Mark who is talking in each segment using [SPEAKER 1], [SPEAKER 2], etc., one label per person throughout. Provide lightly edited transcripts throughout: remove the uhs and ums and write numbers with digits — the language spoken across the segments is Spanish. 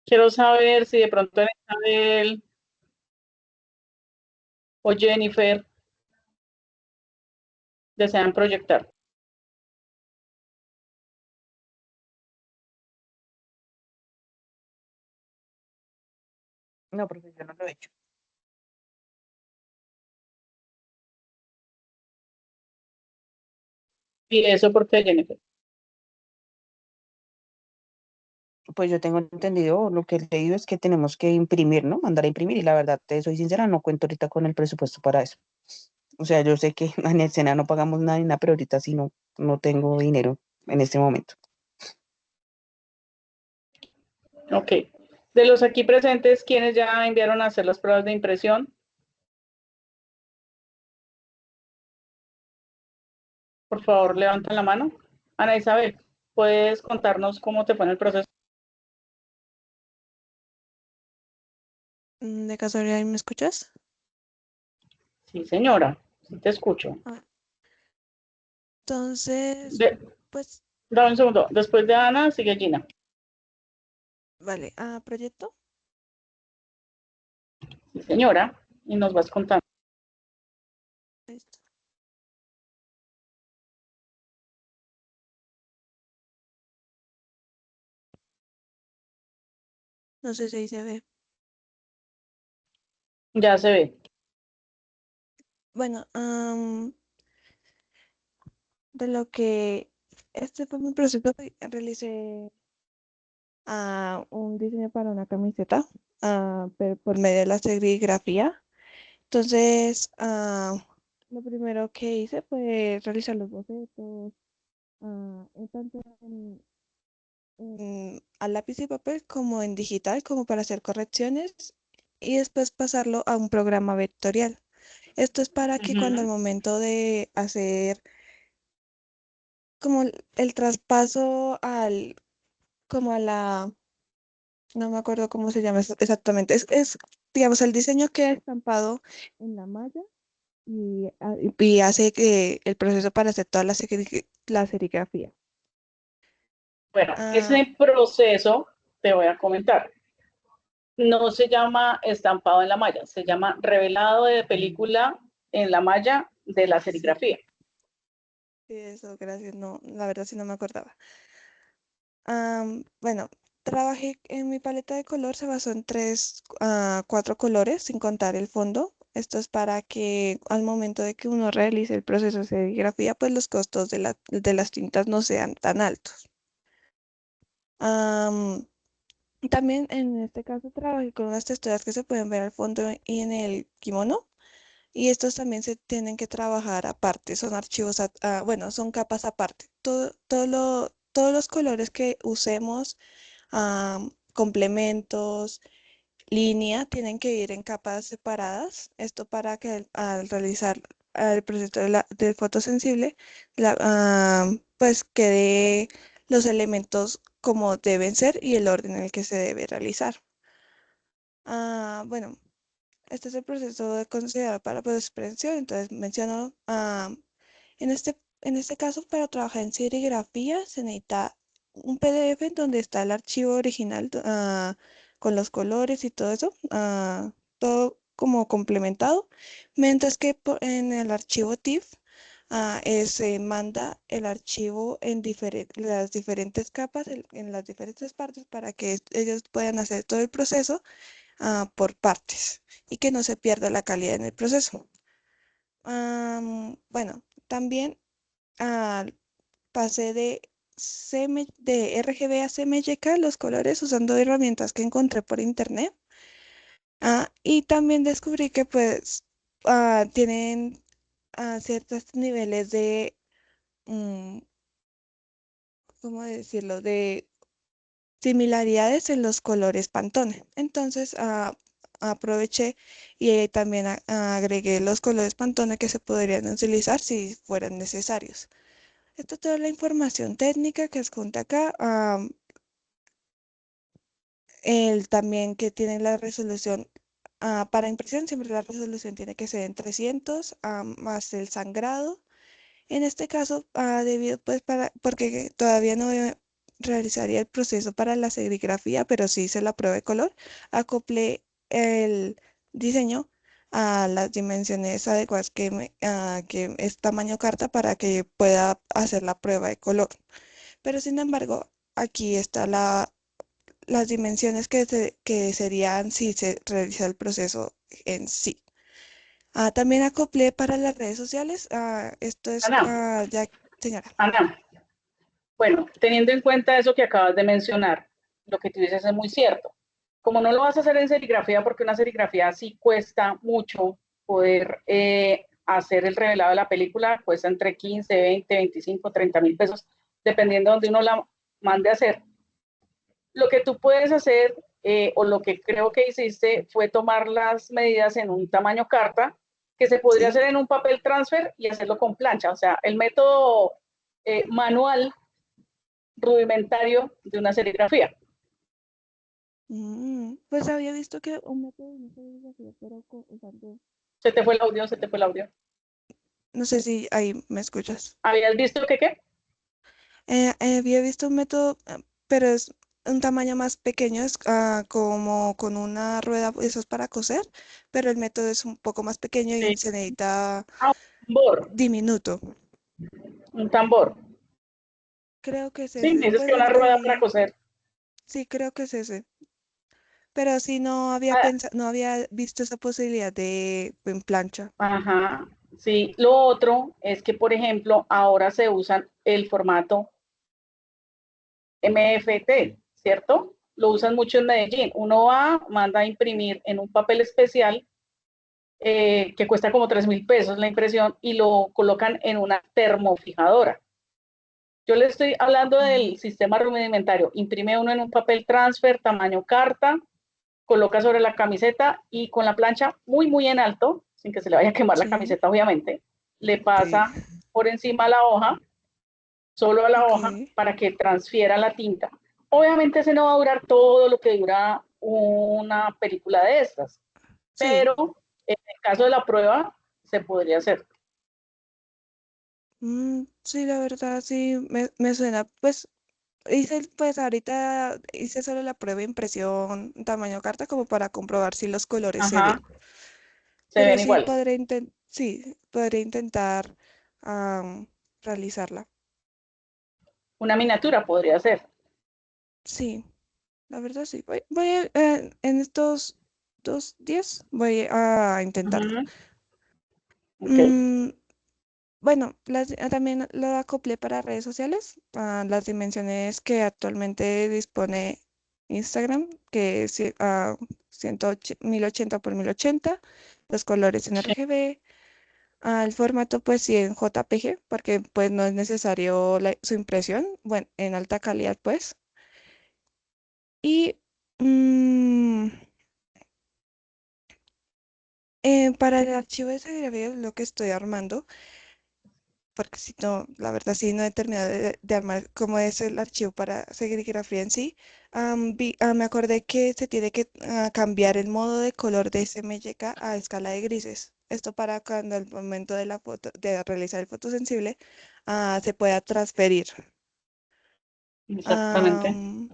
[SPEAKER 1] Quiero saber si de pronto Isabel o Jennifer desean proyectar.
[SPEAKER 2] No, profe, yo no lo he hecho.
[SPEAKER 1] Y eso porque Jennifer.
[SPEAKER 2] Pues yo tengo entendido, lo que he leído es que tenemos que imprimir, ¿no? Mandar a imprimir y la verdad, te soy sincera, no cuento ahorita con el presupuesto para eso. O sea, yo sé que en el Sena no pagamos nada ni nada, pero ahorita sí no tengo dinero en este momento.
[SPEAKER 1] Ok. De los aquí presentes, ¿quiénes ya enviaron a hacer las pruebas de impresión? Por favor, levanten la mano. Ana Isabel, ¿puedes contarnos cómo te fue en el proceso?
[SPEAKER 3] ¿De casualidad me escuchas?
[SPEAKER 1] Sí, señora, sí te escucho.
[SPEAKER 3] Ah, entonces,
[SPEAKER 1] De,
[SPEAKER 3] pues,
[SPEAKER 1] dame un segundo. Después de Ana, sigue Gina.
[SPEAKER 3] vale, proyecto.
[SPEAKER 1] Sí, señora, y nos vas contando.
[SPEAKER 3] Listo. No sé si ahí se ve.
[SPEAKER 1] Ya se ve.
[SPEAKER 3] Bueno, de lo que este fue mi proceso, realicé un diseño para una camiseta, pero por medio de la serigrafía. Entonces, lo primero que hice fue realizar los bocetos, tanto a lápiz y papel como en digital, como para hacer correcciones y después pasarlo a un programa vectorial. Esto es para que cuando al
[SPEAKER 1] Ujú.
[SPEAKER 3] momento de hacer como el traspaso como a la, no me acuerdo cómo se llama exactamente, digamos, el diseño queda estampado en la malla y hace que el proceso para hacer toda la serigrafía.
[SPEAKER 1] Bueno,
[SPEAKER 3] Ah,
[SPEAKER 1] ese proceso te voy a comentar. No se llama estampado en la malla, se llama revelado de película en la malla de la
[SPEAKER 3] sí,
[SPEAKER 1] serigrafía.
[SPEAKER 3] sí, eso, gracias, no, la verdad sí no me acordaba. Bueno, trabajé en mi paleta de color, se basó en cuatro colores, sin contar el fondo. Esto es para que al momento de que uno realice el proceso de serigrafía, pues los costos de las tintas no sean tan altos. Am, También en este caso trabajé con unas texturas que se pueden ver al fondo y en el kimono. Y estos también se tienen que trabajar aparte, son archivos, bueno, son capas aparte. Todos los colores que usemos, complementos, línea, tienen que ir en capas separadas. Esto para que al realizar el proceso del fotosensible, pues quede los elementos como deben ser y el orden en el que se debe realizar. Bueno, este es el proceso considerado para postproducción. Entonces menciono, en este caso, para trabajar en serigrafía se necesita un PDF donde está el archivo original, con los colores y todo eso, todo como complementado, mientras que en el archivo TIFF se manda el archivo en las diferentes capas, en las diferentes partes, para que ellos puedan hacer todo el proceso por partes y que no se pierda la calidad en el proceso. Bueno, también ah, pasé de RGB a CMYK los colores usando herramientas que encontré por internet. Y también descubrí que pues tienen ciertos niveles mm, ¿cómo decirlo? De similaridades en los colores Pantone. Entonces, aproveché y también agregué los colores Pantone que se podrían utilizar si fueran necesarios. Esto es toda la información técnica que adjunta acá. El también que tiene la resolución, para impresión, siempre la resolución tiene que ser en 300, más el sangrado. En este caso, debido pues porque todavía no realizaría el proceso para la serigrafía, pero sí hice la prueba de color. Acoplé el diseño a las dimensiones adecuadas que es tamaño carta para que pueda hacer la prueba de color. Pero sin embargo, aquí está las dimensiones que serían si se realiza el proceso en sí. También acoplé para las redes sociales. Esto es,
[SPEAKER 1] Ana,
[SPEAKER 3] ya, señora.
[SPEAKER 1] Ana, bueno, teniendo en cuenta eso que acabas de mencionar, lo que tú dices es muy cierto. Como no lo vas a hacer en serigrafía, porque una serigrafía sí cuesta mucho poder hacer el revelado de la película, cuesta entre 15, 20, 25, 30.000 pesos, dependiendo de donde uno la mande a hacer. Lo que tú puedes hacer, o lo que creo que hiciste, fue tomar las medidas en un tamaño carta, que se podría
[SPEAKER 3] Sí.
[SPEAKER 1] hacer en un papel transfer y hacerlo con plancha. O sea, el método manual rudimentario de una serigrafía.
[SPEAKER 3] Pues había visto que un método no se hacía, pero usando,
[SPEAKER 1] Se te fue el audio, se te fue el audio.
[SPEAKER 3] no sé si ahí me escuchas.
[SPEAKER 1] ¿Habías visto que qué?
[SPEAKER 3] Había visto un método, pero es un tamaño más pequeño, es como con una rueda, eso es para coser, pero el método es un poco más pequeño
[SPEAKER 1] Sí.
[SPEAKER 3] y se necesita
[SPEAKER 1] Ah, un tambor,
[SPEAKER 3] diminuto.
[SPEAKER 1] un tambor.
[SPEAKER 3] Creo que es
[SPEAKER 1] Sí, me
[SPEAKER 3] ese,
[SPEAKER 1] dices
[SPEAKER 3] pues
[SPEAKER 1] que una
[SPEAKER 3] el que
[SPEAKER 1] rueda para
[SPEAKER 3] vi,
[SPEAKER 1] coser.
[SPEAKER 3] sí, creo que es ese. Pero sí no había
[SPEAKER 1] Ah,
[SPEAKER 3] pensado, no había visto esa posibilidad de en plancha.
[SPEAKER 1] ajá, sí. Lo otro es que, por ejemplo, ahora se usan el formato MFT, ¿cierto? Lo usan mucho en Medellín. Uno va, manda a imprimir en un papel especial que cuesta como 3.000 pesos la impresión y lo colocan en una termofijadora. Yo le estoy hablando
[SPEAKER 3] Mm,
[SPEAKER 1] del sistema rudimentario. Imprime uno en un papel transfer, tamaño carta, coloca sobre la camiseta y con la plancha muy, muy en alto, sin que se le vaya a quemar la
[SPEAKER 3] sí,
[SPEAKER 1] camiseta, obviamente, le
[SPEAKER 3] sí,
[SPEAKER 1] pasa por encima a la hoja, solo a la
[SPEAKER 3] ok,
[SPEAKER 1] hoja, para que transfiera la tinta. Obviamente ese no va a durar todo lo que dura una película de estas,
[SPEAKER 3] sí.
[SPEAKER 1] pero en el caso de la prueba se podría hacer.
[SPEAKER 3] Sí, la verdad sí me suena. Pues pues ahorita hice solo la prueba de impresión tamaño carta como para comprobar si los colores se ven.
[SPEAKER 1] Ajá, se
[SPEAKER 3] Pero
[SPEAKER 1] ven
[SPEAKER 3] sí
[SPEAKER 1] igual.
[SPEAKER 3] podré intentar am, realizarla.
[SPEAKER 1] Una miniatura podría ser.
[SPEAKER 3] Sí, la verdad sí. En estos 2 días voy a intentarlo.
[SPEAKER 1] Ujú, ok,
[SPEAKER 3] Mm, bueno, también lo acoplé para redes sociales, las dimensiones que actualmente dispone Instagram, que es 1080 por 1080, los colores en
[SPEAKER 1] sí,
[SPEAKER 3] RGB, el formato pues sí en JPG, porque pues no es necesario su impresión, bueno, en alta calidad pues. Y mm, para el archivo de serigrafía lo que estoy armando, porque si no, la verdad sí no he terminado de armar cómo es el archivo para serigrafía en sí. Me acordé que se tiene que cambiar el modo de color de SMYK a escala de grises. Esto para cuando al momento de la foto, de realizar el fotosensible, se pueda transferir.
[SPEAKER 1] exactamente.
[SPEAKER 3] Am,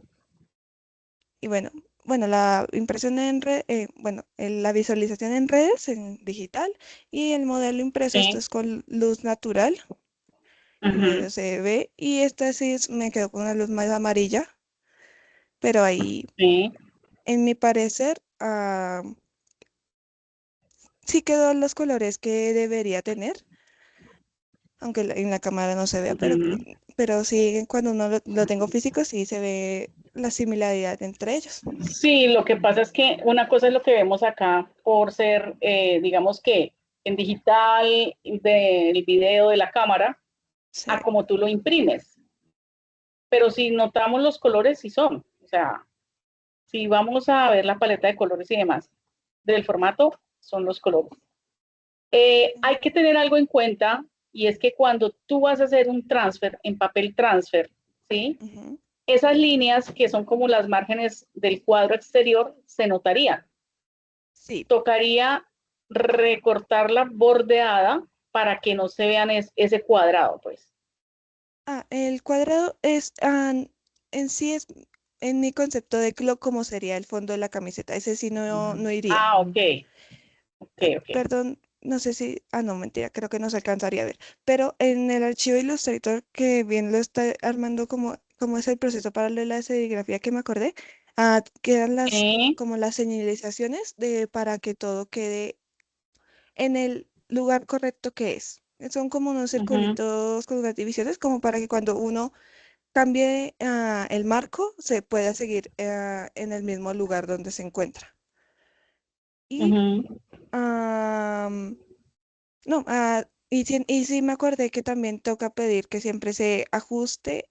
[SPEAKER 3] y bueno, la impresión en red, bueno, la visualización en redes, en digital, y el modelo impreso, esto
[SPEAKER 1] Sí,
[SPEAKER 3] es con luz natural. Y
[SPEAKER 1] ujú,
[SPEAKER 3] medio se ve. Y esta sí me quedó con una luz más amarilla, pero ahí,
[SPEAKER 1] sí,
[SPEAKER 3] en mi parecer, sí quedó los colores que debería tener, aunque en la cámara no se vea,
[SPEAKER 1] ujú.
[SPEAKER 3] pero sí cuando uno lo tengo físico, sí se ve la similaridad entre ellos.
[SPEAKER 1] Sí, lo que pasa es que una cosa es lo que vemos acá por ser, digamos que en digital, del video de la cámara,
[SPEAKER 3] Sí.
[SPEAKER 1] a como tú lo imprimes. Pero si notamos los colores, sí son. O sea, si vamos a ver la paleta de colores y demás del formato, son los colores. Hay que tener algo en cuenta y es que cuando tú vas a hacer un transfer en papel transfer, ¿sí?
[SPEAKER 3] Ujú.
[SPEAKER 1] Esas líneas que son como las márgenes del cuadro exterior se notarían.
[SPEAKER 3] Sí.
[SPEAKER 1] Tocaría recortarla bordeada para que no se vean ese cuadrado, pues.
[SPEAKER 3] El cuadrado es, en sí es en mi concepto de cómo sería el fondo de la camiseta. Ese sí no iría.
[SPEAKER 1] Ah, ok, ok.
[SPEAKER 3] Perdón, no sé si, no, mentira, creo que no se alcanzaría a ver. Pero en el archivo Illustrator, que bien lo está armando como es el proceso para lo de la serigrafía que me acordé, quedan
[SPEAKER 1] Sí,
[SPEAKER 3] como las señalizaciones para que todo quede en el lugar correcto que es. Son como unos
[SPEAKER 1] ujú,
[SPEAKER 3] circulitos con unas divisiones, como para que cuando uno cambie el marco, se pueda seguir en el mismo lugar donde se encuentra. Y,
[SPEAKER 1] ujú,
[SPEAKER 3] am, no, y sí me acordé que también toca pedir que siempre se ajuste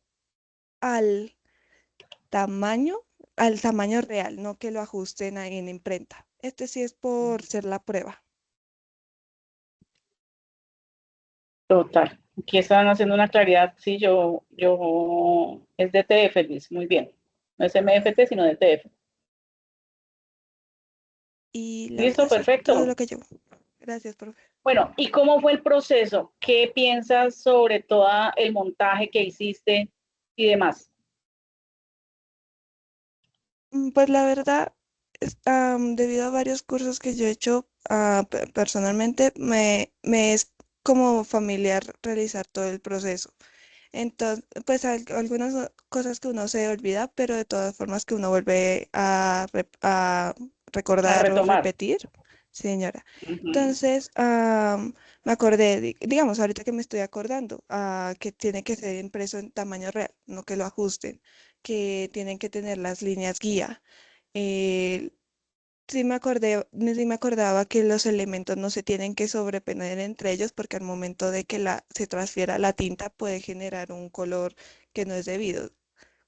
[SPEAKER 3] al tamaño, al tamaño real, no que lo ajusten ahí en imprenta. Este sí es por ser la prueba.
[SPEAKER 1] total. Aquí están haciendo una claridad, sí, es DTF, Luis, muy bien. No es MFT, sino DTF.
[SPEAKER 3] Y la verdad,
[SPEAKER 1] Listo,
[SPEAKER 3] eso es todo
[SPEAKER 1] perfecto.
[SPEAKER 3] lo que llevo. Gracias, profe.
[SPEAKER 1] Bueno, ¿y cómo fue el proceso? ¿Qué piensas sobre todo el montaje que hiciste y demás?
[SPEAKER 3] Pues la verdad, debido a varios cursos que yo he hecho personalmente, me es como familiar realizar todo el proceso. Entonces, pues algunas cosas que uno se olvida, pero de todas formas que uno vuelve a
[SPEAKER 1] A
[SPEAKER 3] recordar o
[SPEAKER 1] retomar.
[SPEAKER 3] repetir. Sí, señora.
[SPEAKER 1] Ujú,
[SPEAKER 3] Entonces, me acordé, digamos, ahorita que me estoy acordando, que tiene que ser impreso en tamaño real, no que lo ajusten, que tienen que tener las líneas guía. eh, sí me acordaba que los elementos no se tienen que sobreponer entre ellos porque al momento de que se transfiera la tinta puede generar un color que no es debido.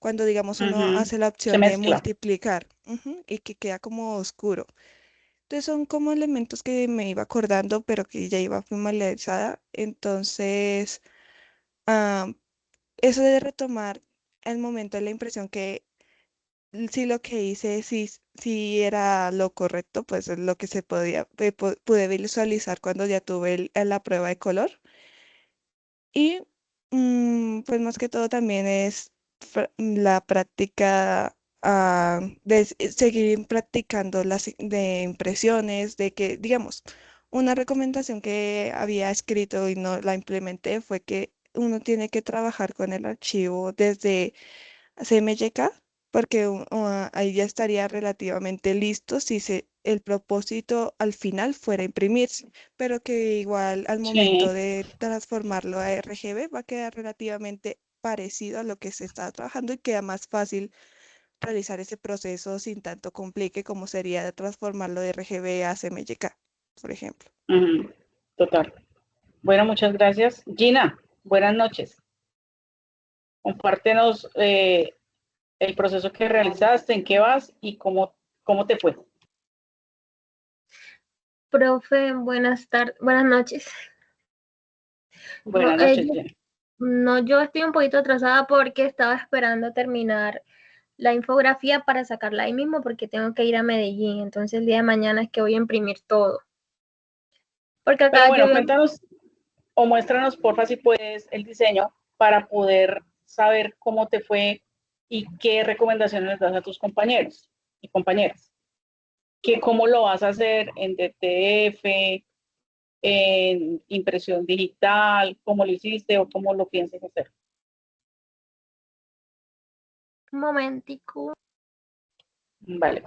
[SPEAKER 3] Cuando digamos uno
[SPEAKER 1] ujú.
[SPEAKER 3] hace la
[SPEAKER 1] Se
[SPEAKER 3] opción de
[SPEAKER 1] mezcla.
[SPEAKER 3] multiplicar, y que queda como oscuro. Entonces son como elementos que me iba acordando, pero que ya iba familiarizada. Entonces, ah, eso de retomar el momento de la impresión que si lo que hice sí era lo correcto, pues es lo que se podía, pude visualizar cuando ya tuve la prueba de color. Y pues más que todo también es la práctica de seguir practicando de impresiones, de que, digamos, una recomendación que había escrito y no la implementé fue que uno tiene que trabajar con el archivo desde CMYK, porque ahí ya estaría relativamente listo si el propósito al final fuera imprimirse, pero que igual al momento
[SPEAKER 1] Sí.
[SPEAKER 3] de transformarlo a RGB va a quedar relativamente parecido a lo que se está trabajando y queda más fácil realizar ese proceso sin tanto complique como sería de transformarlo de RGB a CMYK, por ejemplo.
[SPEAKER 1] Ujú, total. Bueno, muchas gracias. Gina, buenas noches. Compártenos el proceso que realizaste, en qué vas y cómo te fue.
[SPEAKER 4] Profe, buenas noches. No,
[SPEAKER 1] Buenas noches, Gina.
[SPEAKER 4] no, yo estoy un poquito atrasada porque estaba esperando terminar la infografía para sacarla ahí mismo porque tengo que ir a Medellín. Entonces el día de mañana es que voy a imprimir todo. Porque
[SPEAKER 1] Pero
[SPEAKER 4] acá
[SPEAKER 1] bueno,
[SPEAKER 4] llovió.
[SPEAKER 1] cuéntanos o muéstranos, porfa, si puedes, el diseño para poder saber cómo te fue y qué recomendaciones les das a tus compañeros y compañeras. Que cómo lo vas a hacer en DTF, en impresión digital, cómo lo hiciste o cómo lo piensas hacer.
[SPEAKER 4] Un momentico.
[SPEAKER 1] Vale.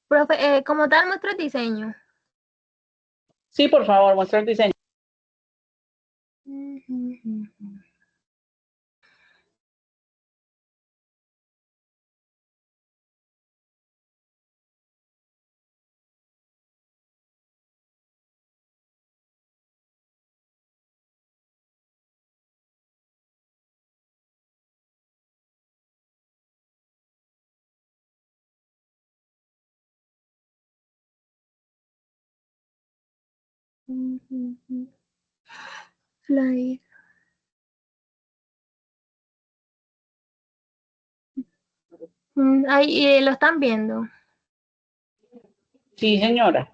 [SPEAKER 4] Profe, como tal, muestra el diseño.
[SPEAKER 1] Sí, por favor, muestra el diseño.
[SPEAKER 4] Flyer. Ahí lo están viendo.
[SPEAKER 1] Sí, señora.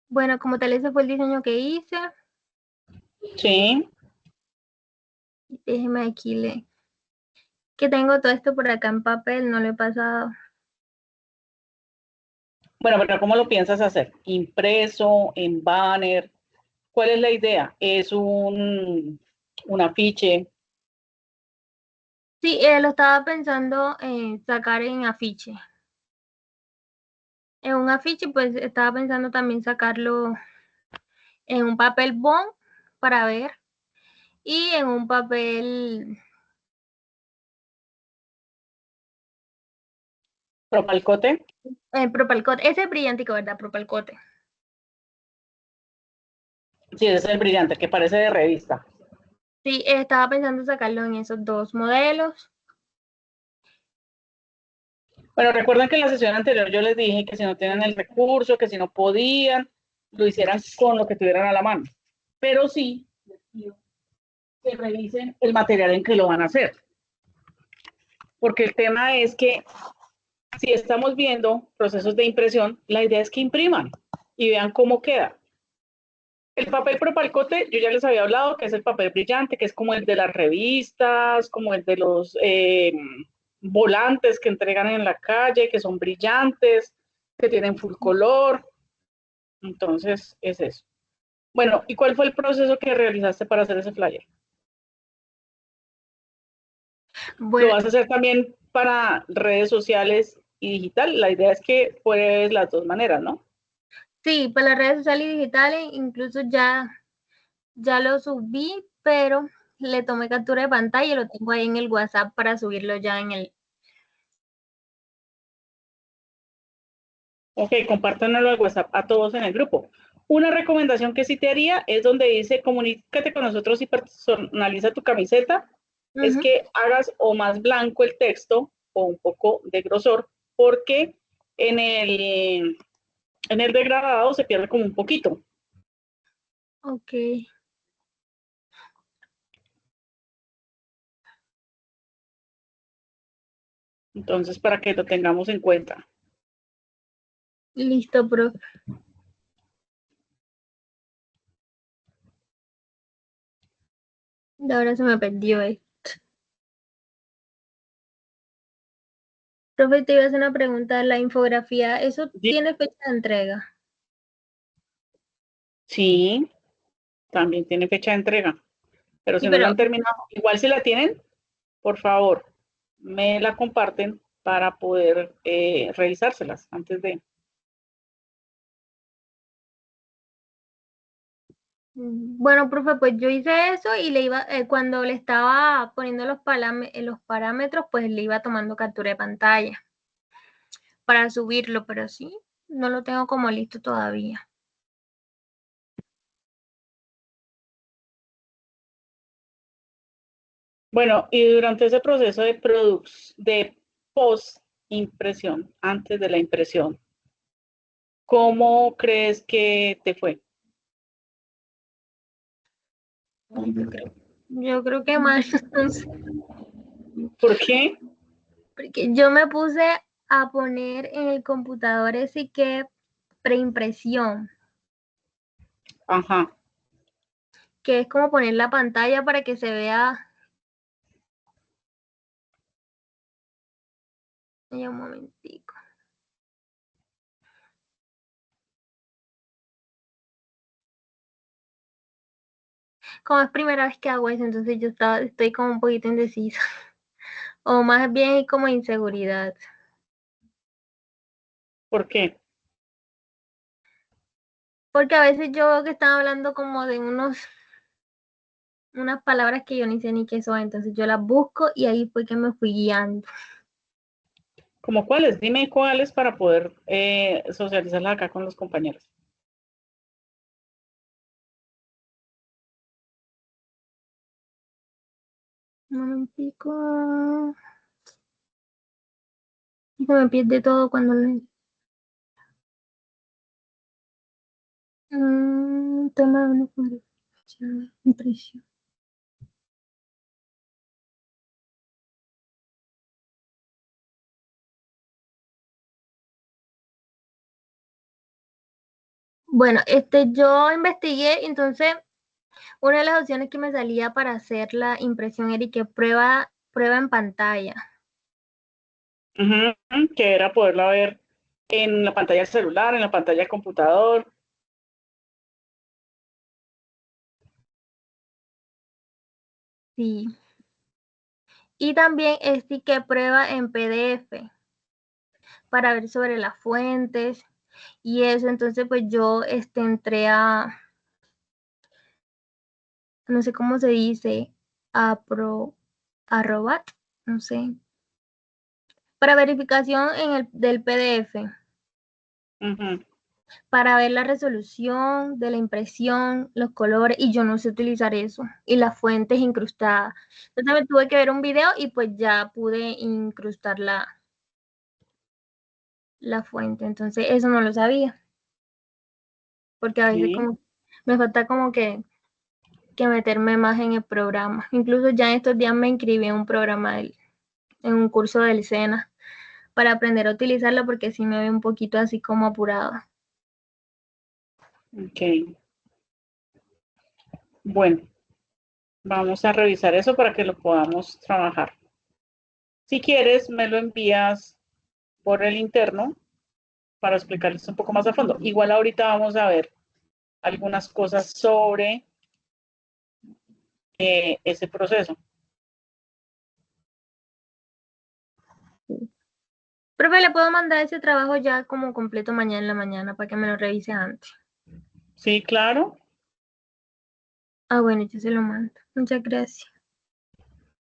[SPEAKER 4] Bueno, como tal, ese fue el diseño que hice.
[SPEAKER 1] Sí.
[SPEAKER 4] Déjeme aquí leer. Que tengo todo esto por acá en papel, no lo he pasado.
[SPEAKER 1] Bueno, pero ¿cómo lo piensas hacer? ¿Impreso, en banner? ¿Cuál es la idea? ¿Es un afiche?
[SPEAKER 4] Sí, lo estaba pensando en sacar en afiche. En un afiche, pues estaba pensando también sacarlo en un papel bond para ver y en un papel
[SPEAKER 1] ¿Propalcote?
[SPEAKER 4] propalcote. Ese es brillante, ¿verdad? Propalcote.
[SPEAKER 1] Sí, ese es el brillante, que parece de revista.
[SPEAKER 4] Sí, estaba pensando sacarlo en esos dos modelos.
[SPEAKER 1] Bueno, recuerden que en la sesión anterior yo les dije que si no tienen el recurso, que si no podían, lo hicieran con lo que tuvieran a la mano. Pero sí, les pido que revisen el material en que lo van a hacer. Porque el tema es que si estamos viendo procesos de impresión, la idea es que impriman y vean cómo queda. El papel propalcote, yo ya les había hablado que es el papel brillante, que es como el de las revistas, como el de los volantes que entregan en la calle, que son brillantes, que tienen full color. Entonces, es eso. Bueno, ¿y cuál fue el proceso que realizaste para hacer ese flyer? ¿Lo
[SPEAKER 4] Bueno,
[SPEAKER 1] vas a hacer también para redes sociales y digital? La idea es que puedes las dos maneras, ¿no?
[SPEAKER 4] sí, para las redes sociales y digitales, incluso ya lo subí, pero le tomé captura de pantalla y lo tengo ahí en el WhatsApp para subirlo ya en el...
[SPEAKER 1] Ok, compártanlo al WhatsApp a todos en el grupo. Una recomendación que sí te haría es donde dice comunícate con nosotros y personaliza tu camiseta, es que hagas o más blanco el texto o un poco de grosor, porque en el degradado se pierde como un poquito.
[SPEAKER 4] Ok,
[SPEAKER 1] Entonces, para que lo tengamos en cuenta.
[SPEAKER 4] listo, profe. Ahora se me perdió esto. Profe, te iba a hacer una pregunta. La infografía, ¿eso
[SPEAKER 1] Sí,
[SPEAKER 4] tiene fecha de entrega?
[SPEAKER 1] sí, también tiene fecha de entrega, pero
[SPEAKER 4] Sí,
[SPEAKER 1] si no la
[SPEAKER 4] pero
[SPEAKER 1] han terminado, igual si la tienen, por favor, me la comparten para poder revisárselas antes de...
[SPEAKER 4] bueno, profe, pues yo hice eso y le iba, cuando le estaba poniendo los parámetros, pues le iba tomando captura de pantalla para subirlo, pero sí, no lo tengo como listo todavía.
[SPEAKER 1] Bueno, y durante ese proceso de post impresión, antes de la impresión, ¿cómo crees que te fue?
[SPEAKER 4] Yo creo que mal, no sé,
[SPEAKER 1] ¿Por qué?
[SPEAKER 4] porque yo me puse a poner en el computador ese que preimpresión,
[SPEAKER 1] Ajá.
[SPEAKER 4] que es como poner la pantalla para que se vea. Ya un momentico. como es primera vez que hago eso, entonces estoy como un poquito indecisa. O más bien como inseguridad.
[SPEAKER 1] ¿Por qué?
[SPEAKER 4] Porque a veces yo veo que están hablando como de unas palabras que yo ni sé ni qué son, entonces yo las busco y ahí fue que me fui guiando.
[SPEAKER 1] ¿Cómo cuáles? Dime cuáles para poder socializarlas acá con los compañeros.
[SPEAKER 4] Un momentico. Se me pierde todo cuando le... toma una fotografía, impresión. Bueno, yo investigué, entonces una de las opciones que me salía para hacer la impresión era que prueba en pantalla.
[SPEAKER 1] Ujú, que era poderla ver en la pantalla del celular, en la pantalla del computador.
[SPEAKER 4] Sí. Y también que prueba en PDF para ver sobre las fuentes y eso. Entonces, pues yo entré a, no sé cómo se dice, a Robat, no sé, para verificación del PDF,
[SPEAKER 1] Ujú.
[SPEAKER 4] para ver la resolución de la impresión, los colores, y yo no sé utilizar eso, y las fuentes incrustadas. Entonces me tuve que ver un video y pues ya pude incrustar la fuente. Entonces eso no lo sabía, porque a veces
[SPEAKER 1] Sí.
[SPEAKER 4] como me falta como que meterme más en el programa. Incluso ya en estos días me inscribí en un programa, en un curso del SENA, para aprender a utilizarlo porque sí me veo un poquito así como apurada.
[SPEAKER 1] Ok. Bueno, vamos a revisar eso para que lo podamos trabajar. Si quieres, me lo envías por el interno para explicarles un poco más a fondo. Igual ahorita vamos a ver algunas cosas sobre ese proceso.
[SPEAKER 4] Profe, ¿le puedo mandar ese trabajo ya como completo mañana en la mañana para que me lo revise antes?
[SPEAKER 1] Sí, claro.
[SPEAKER 4] Ah, bueno, yo se lo mando. Muchas gracias.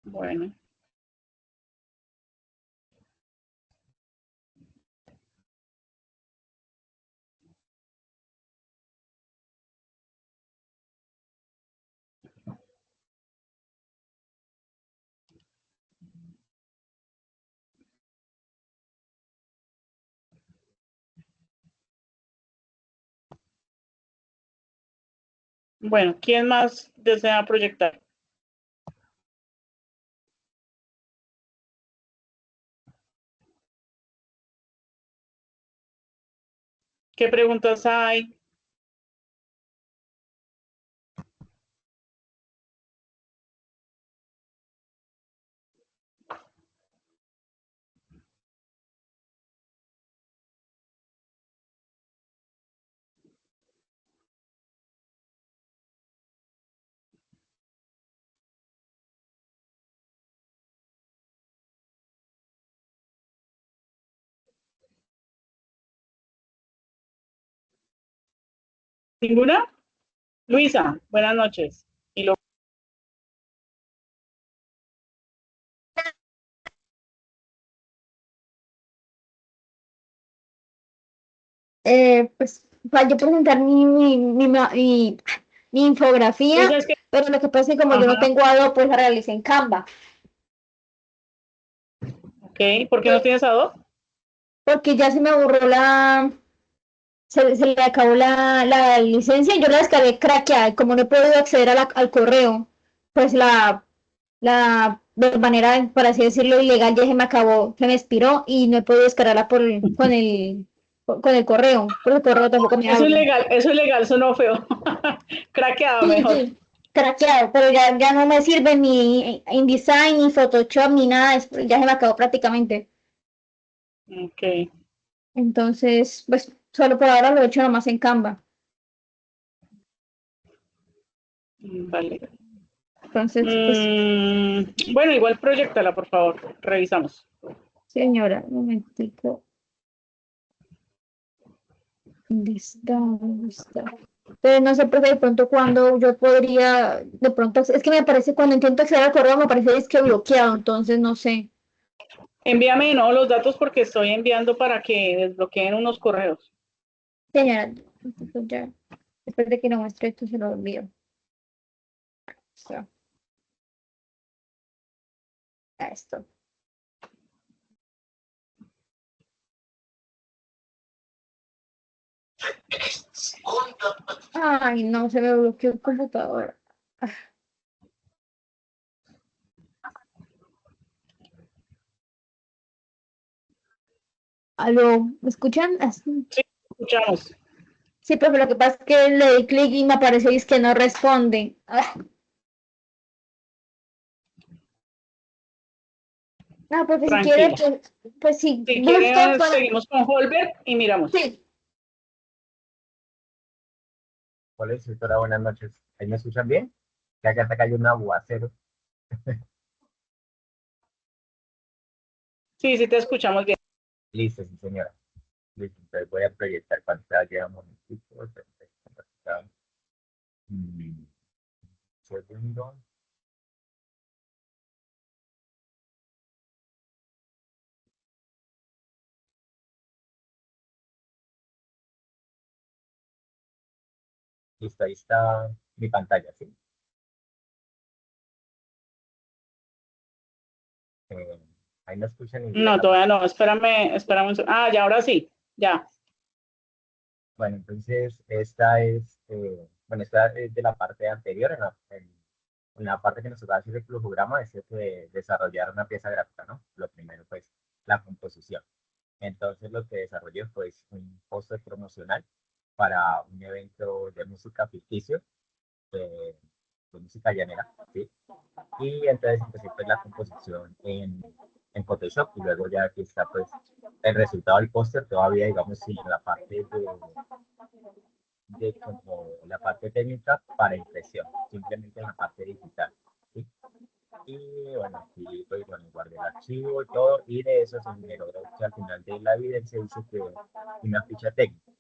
[SPEAKER 1] Bueno. Bueno, ¿quién más desea proyectar? ¿Qué preguntas hay? ¿Ninguna? Luisa, buenas noches. Y lo
[SPEAKER 5] Pues para yo presentar mi infografía,
[SPEAKER 1] Luisa es que,
[SPEAKER 5] pero lo que pasa es que como yo no
[SPEAKER 1] ajá,
[SPEAKER 5] tengo Adobe, pues la realicé en Canva,
[SPEAKER 1] ok, ¿por qué no tienes Adobe?
[SPEAKER 5] porque ya se me borró se le acabó la licencia y yo la descargué craqueada, y como no he podido acceder al correo, pues de manera, por así decirlo, ilegal ya se me acabó, se me expiró y no he podido descargarla con el correo, por el correo tampoco me abre.
[SPEAKER 1] Eso es legal, sonó feo. Craqueado
[SPEAKER 5] Sí,
[SPEAKER 1] mejor.
[SPEAKER 5] sí, craqueado, pero ya no me sirve ni InDesign, ni Photoshop, ni nada, ya se me acabó prácticamente.
[SPEAKER 1] Ok,
[SPEAKER 5] Entonces, pues solo por ahora lo he hecho nomás en Canva.
[SPEAKER 1] Vale.
[SPEAKER 5] Entonces, pues,
[SPEAKER 1] Bueno, igual proyectala, por favor. Revisamos.
[SPEAKER 5] señora, un momentico. ¿Dónde está? ¿Dónde está? Entonces, no sé, profe, de pronto cuando yo podría, de pronto, es que me parece, cuando intento acceder al correo, me parece es que bloqueado, entonces no sé.
[SPEAKER 1] Envíame de nuevo los datos porque estoy enviando para que desbloqueen unos correos.
[SPEAKER 5] Señora, entonces ya, después de que lo muestre esto, se lo envío. So, a esto. Ay, no, se me bloqueó el computador. Aló, ¿me escuchan?
[SPEAKER 1] Escuchamos.
[SPEAKER 5] Sí, pero lo que pasa es que le di clic y me apareció y es que no responde. No, porque si quiere,
[SPEAKER 1] Tranquila.
[SPEAKER 5] pues sí,
[SPEAKER 1] Si
[SPEAKER 5] busca
[SPEAKER 1] quieren,
[SPEAKER 5] para...
[SPEAKER 1] seguimos con Holbert y miramos.
[SPEAKER 5] Sí,
[SPEAKER 6] Hola, instructora, buenas noches. ¿Ahí me escuchan bien? Que acá está cayendo un aguacero.
[SPEAKER 1] Sí, sí te escuchamos bien.
[SPEAKER 6] Listo, sí, señora. Listo, entonces voy a proyectar pantalla un momentito. Mm, Segundo. Listo, ahí está mi pantalla, ¿sí? Eh, Ahí no escuchan ni
[SPEAKER 1] No, todavía no. Espérame un segundo. Ah, ya, ahora sí. Ya.
[SPEAKER 6] Bueno, entonces esta es, bueno, esta es de la parte anterior, en la parte que nos toca hacer el flujograma, es de desarrollar una pieza gráfica, ¿no? Lo primero, pues, la composición. Entonces lo que desarrollé fue un póster promocional para un evento de música ficticio, de, de música llanera, ¿sí? Y entonces empecé pues la composición en Photoshop y luego ya aquí está pues el resultado del póster todavía digamos sí, en la parte de como la parte técnica para impresión, simplemente en la parte digital, ¿sí? Y bueno, aquí pues bueno, guardé el archivo y todo, y de eso se generó que al final de la evidencia dice que una ficha técnica.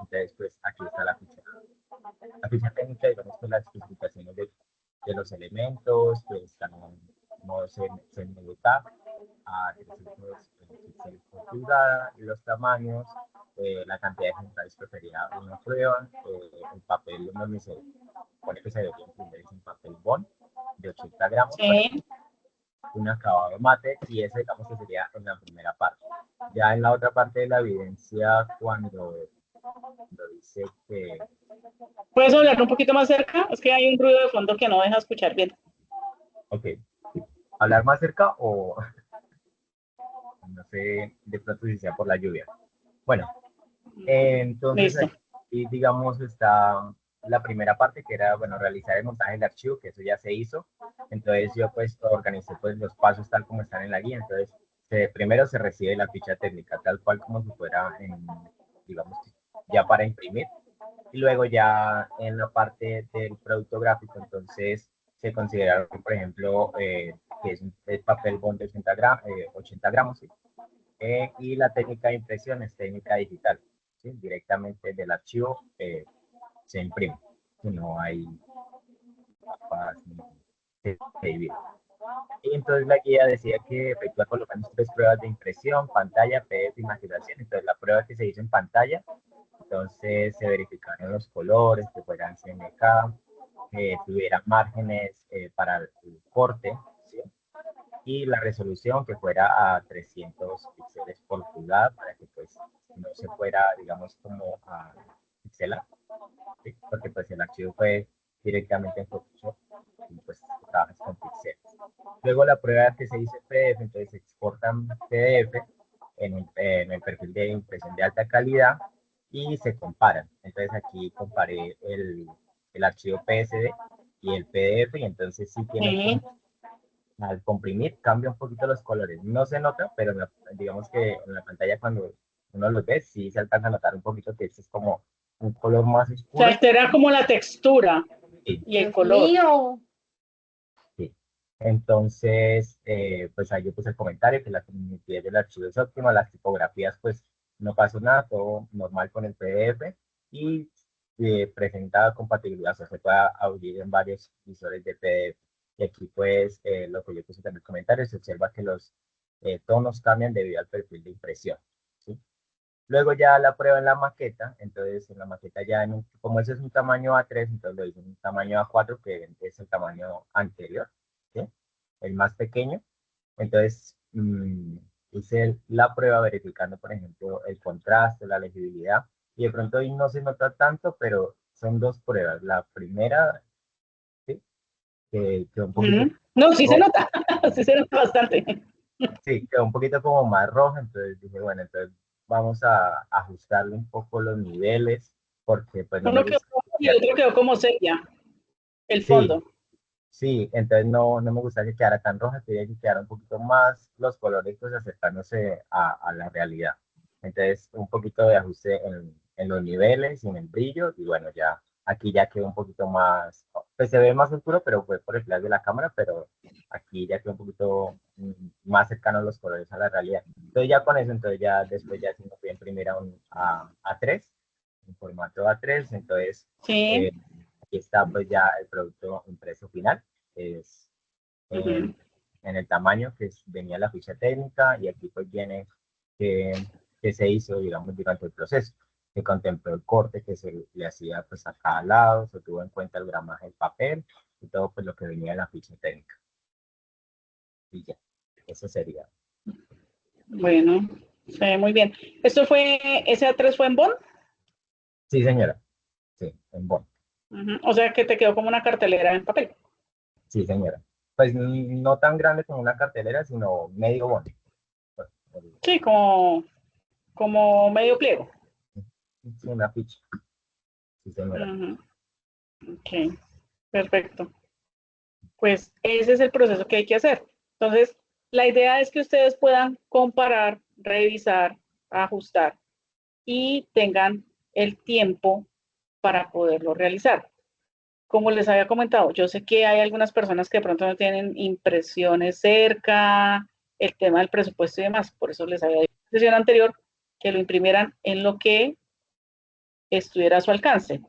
[SPEAKER 6] Entonces, pues aquí está la ficha técnica, digamos con las especificaciones de los elementos, que están en modo CMYK, a 300 píxeles por pulgada, y los tamaños, la cantidad de ejemplares preferida en una prueba, el papel, uno me se pone que se debería imprimir en papel bond de 80 gramos,
[SPEAKER 1] Sí.
[SPEAKER 6] un acabado mate, y ese digamos que sería en la primera parte. Ya en la otra parte de la evidencia, cuando dice que...
[SPEAKER 1] ¿Puedes hablar un poquito más cerca? Es que hay un ruido de fondo que no deja escuchar bien.
[SPEAKER 6] Ok. ¿Hablar más cerca o no sé, de pronto si sea por la lluvia? Bueno, entonces
[SPEAKER 1] Listo.
[SPEAKER 6] aquí digamos está la primera parte que era, bueno, realizar el montaje del archivo, que eso ya se hizo. Entonces yo pues organicé pues los pasos tal como están en la guía. Entonces primero se recibe la ficha técnica tal cual como si fuera digamos, ya para imprimir. Y luego ya en la parte del producto gráfico, entonces se consideraron, por ejemplo, que es el papel bond de 80 gramos, ¿sí? Y la técnica de impresión es técnica digital, ¿sí? Directamente del archivo se imprime, no hay capas ni de. Y entonces la guía decía que efectúa por lo menos 3 pruebas de impresión, pantalla, PDF y imaginación. Entonces la prueba que se hizo en pantalla, entonces se verificaron los colores, que fueran CMK, que tuvieran márgenes para el corte, ¿sí? Y la resolución que fuera a 300 píxeles por pulgada para que pues no se fuera, digamos, como a pixelar, ¿sí? Porque pues el archivo fue directamente en Photoshop y pues trabajas con píxeles. Luego la prueba que se hizo en PDF, entonces se exportan PDF en el perfil de impresión de alta calidad y se comparan. Entonces aquí comparé el archivo PSD y el PDF y entonces sí tiene
[SPEAKER 1] Sí.
[SPEAKER 6] al comprimir cambia un poquito los colores. No se nota, pero digamos que en la pantalla cuando uno lo ve, sí se alcanza a notar un poquito que este es como un color más
[SPEAKER 1] Se
[SPEAKER 6] oscuro.
[SPEAKER 1] altera como la textura.
[SPEAKER 6] Sí,
[SPEAKER 1] y el
[SPEAKER 5] Dios
[SPEAKER 1] color.
[SPEAKER 5] mío.
[SPEAKER 6] sí. Entonces, pues ahí yo puse el comentario que la nitidez del archivo es óptima, las tipografías pues no pasó nada, todo normal con el PDF y presenta compatibilidad, o sea, se puede abrir en varios visores de PDF. Y aquí pues lo que yo puse en el comentario, se observa que los tonos cambian debido al perfil de impresión. ¿Sí? Luego ya la prueba en la maqueta, entonces en la maqueta ya, como ese es un tamaño A3, entonces lo hice en un tamaño A4, que es el tamaño anterior, ¿sí? El más pequeño. Entonces hice la prueba verificando, por ejemplo, el contraste, la legibilidad, y de pronto ahí no se nota tanto, pero son dos pruebas. La primera, ¿sí? Que quedó un poquito
[SPEAKER 1] Ujú. No, sí se
[SPEAKER 6] roja,
[SPEAKER 1] nota, sí se nota bastante.
[SPEAKER 6] sí, quedó un poquito como más roja, entonces dije, bueno, entonces vamos a ajustarle un poco los niveles, porque pues no me
[SPEAKER 1] Uno quedó
[SPEAKER 6] gusta
[SPEAKER 1] rojo
[SPEAKER 6] que
[SPEAKER 1] y el
[SPEAKER 6] quedara-
[SPEAKER 1] otro quedó como sepia, el
[SPEAKER 6] Sí,
[SPEAKER 1] fondo.
[SPEAKER 6] sí, entonces no me gusta que quedara tan roja, quería que quedara un poquito más los colores pues acercándose a la realidad. Entonces un poquito de ajuste en los niveles y en el brillo, y bueno, ya aquí ya quedó un poquito más, pues se ve más oscuro, pero fue por el flash de la cámara, pero aquí ya quedó un poquito más cercano los colores a la realidad. Entonces ya con eso, entonces ya después ya sí me fui a imprimir A3, en formato A3, entonces
[SPEAKER 1] Sí.
[SPEAKER 6] eh, aquí está pues ya el producto impreso final, es
[SPEAKER 1] Ujú.
[SPEAKER 6] en el tamaño que venía la ficha técnica, y aquí pues viene que, que se hizo, digamos, durante el proceso. Se contempló el corte que se le hacía pues a cada lado, se tuvo en cuenta el gramaje del papel y todo pues lo que venía en la ficha técnica. Y ya, eso sería.
[SPEAKER 1] Bueno, se ve muy bien. ¿Esto fue, ese A3 fue en Bond?
[SPEAKER 6] Sí, señora. Sí, en Bond.
[SPEAKER 1] Ujú. O sea que te quedó como una cartelera en papel.
[SPEAKER 6] Sí, señora. Pues no tan grande como una cartelera, sino medio Bond. Pues,
[SPEAKER 1] Sí, como medio pliego.
[SPEAKER 6] sí, una ficha. Sí, señora.
[SPEAKER 1] Ujú. Ok, perfecto. Pues ese es el proceso que hay que hacer. Entonces, la idea es que ustedes puedan comparar, revisar, ajustar y tengan el tiempo para poderlo realizar. Como les había comentado, yo sé que hay algunas personas que de pronto no tienen impresiones cerca, el tema del presupuesto y demás, por eso les había dicho en la sesión anterior que lo imprimieran en lo que estuviera a su alcance.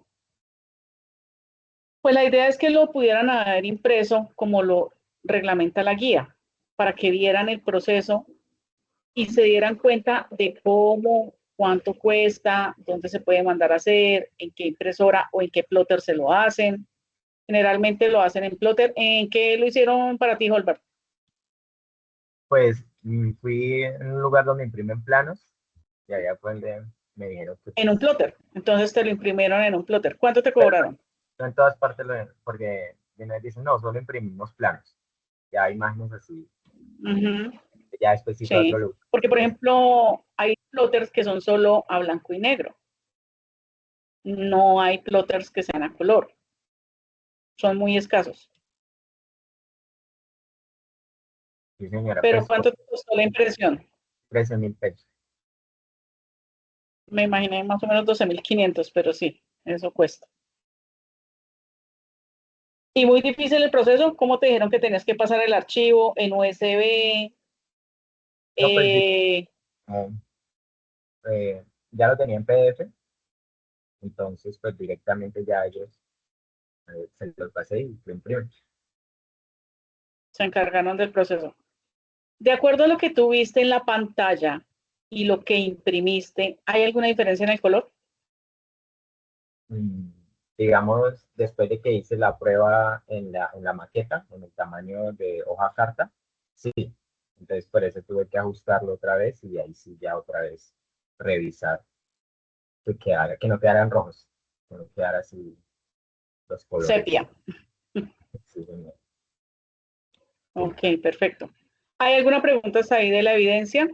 [SPEAKER 1] Pues la idea es que lo pudieran haber impreso como lo reglamenta la guía, para que vieran el proceso y se dieran cuenta de cómo, cuánto cuesta, dónde se puede mandar a hacer, en qué impresora o en qué plotter se lo hacen. Generalmente lo hacen en plotter. ¿En qué lo hicieron para ti, Holbert?
[SPEAKER 6] Pues fui en un lugar donde imprimen planos, y allá fue donde me dijeron que
[SPEAKER 1] En un
[SPEAKER 6] pues,
[SPEAKER 1] plotter. Entonces te lo imprimieron en un plotter. ¿Cuánto te
[SPEAKER 6] pero
[SPEAKER 1] cobraron?
[SPEAKER 6] no en todas partes, porque me dicen, no, solo imprimimos planos, ya imágenes así,
[SPEAKER 1] Uh-huh.
[SPEAKER 6] ya después sí fue a otro
[SPEAKER 1] Sí,
[SPEAKER 6] lugar.
[SPEAKER 1] porque por ejemplo, hay plotters que son solo a blanco y negro. No hay plotters que sean a color. Son muy escasos.
[SPEAKER 6] Sí, señora,
[SPEAKER 1] Pero
[SPEAKER 6] pues
[SPEAKER 1] ¿cuánto te costó la impresión?
[SPEAKER 6] 13.000 pesos.
[SPEAKER 1] Me imaginé más o menos 12.500, pero sí, eso cuesta. Y muy difícil el proceso. ¿Cómo te dijeron que tenías que pasar el archivo en USB?
[SPEAKER 6] No, pues
[SPEAKER 1] Eh,
[SPEAKER 6] como, ya lo tenía en PDF, entonces pues directamente ya ellos se los pasé y lo imprimen.
[SPEAKER 1] Se encargaron del proceso. De acuerdo a lo que tú viste en la pantalla y lo que imprimiste, ¿hay alguna diferencia en el color?
[SPEAKER 6] Mm, digamos, después de que hice la prueba en la maqueta, en el tamaño de hoja carta, sí. Entonces, por eso tuve que ajustarlo otra vez, y ahí sí ya otra vez revisar que no quedaran rojos, que no quedara así los colores.
[SPEAKER 1] Sepia.
[SPEAKER 6] Sí, señor. Sí.
[SPEAKER 1] Ok, perfecto. ¿Hay alguna pregunta ahí de la evidencia?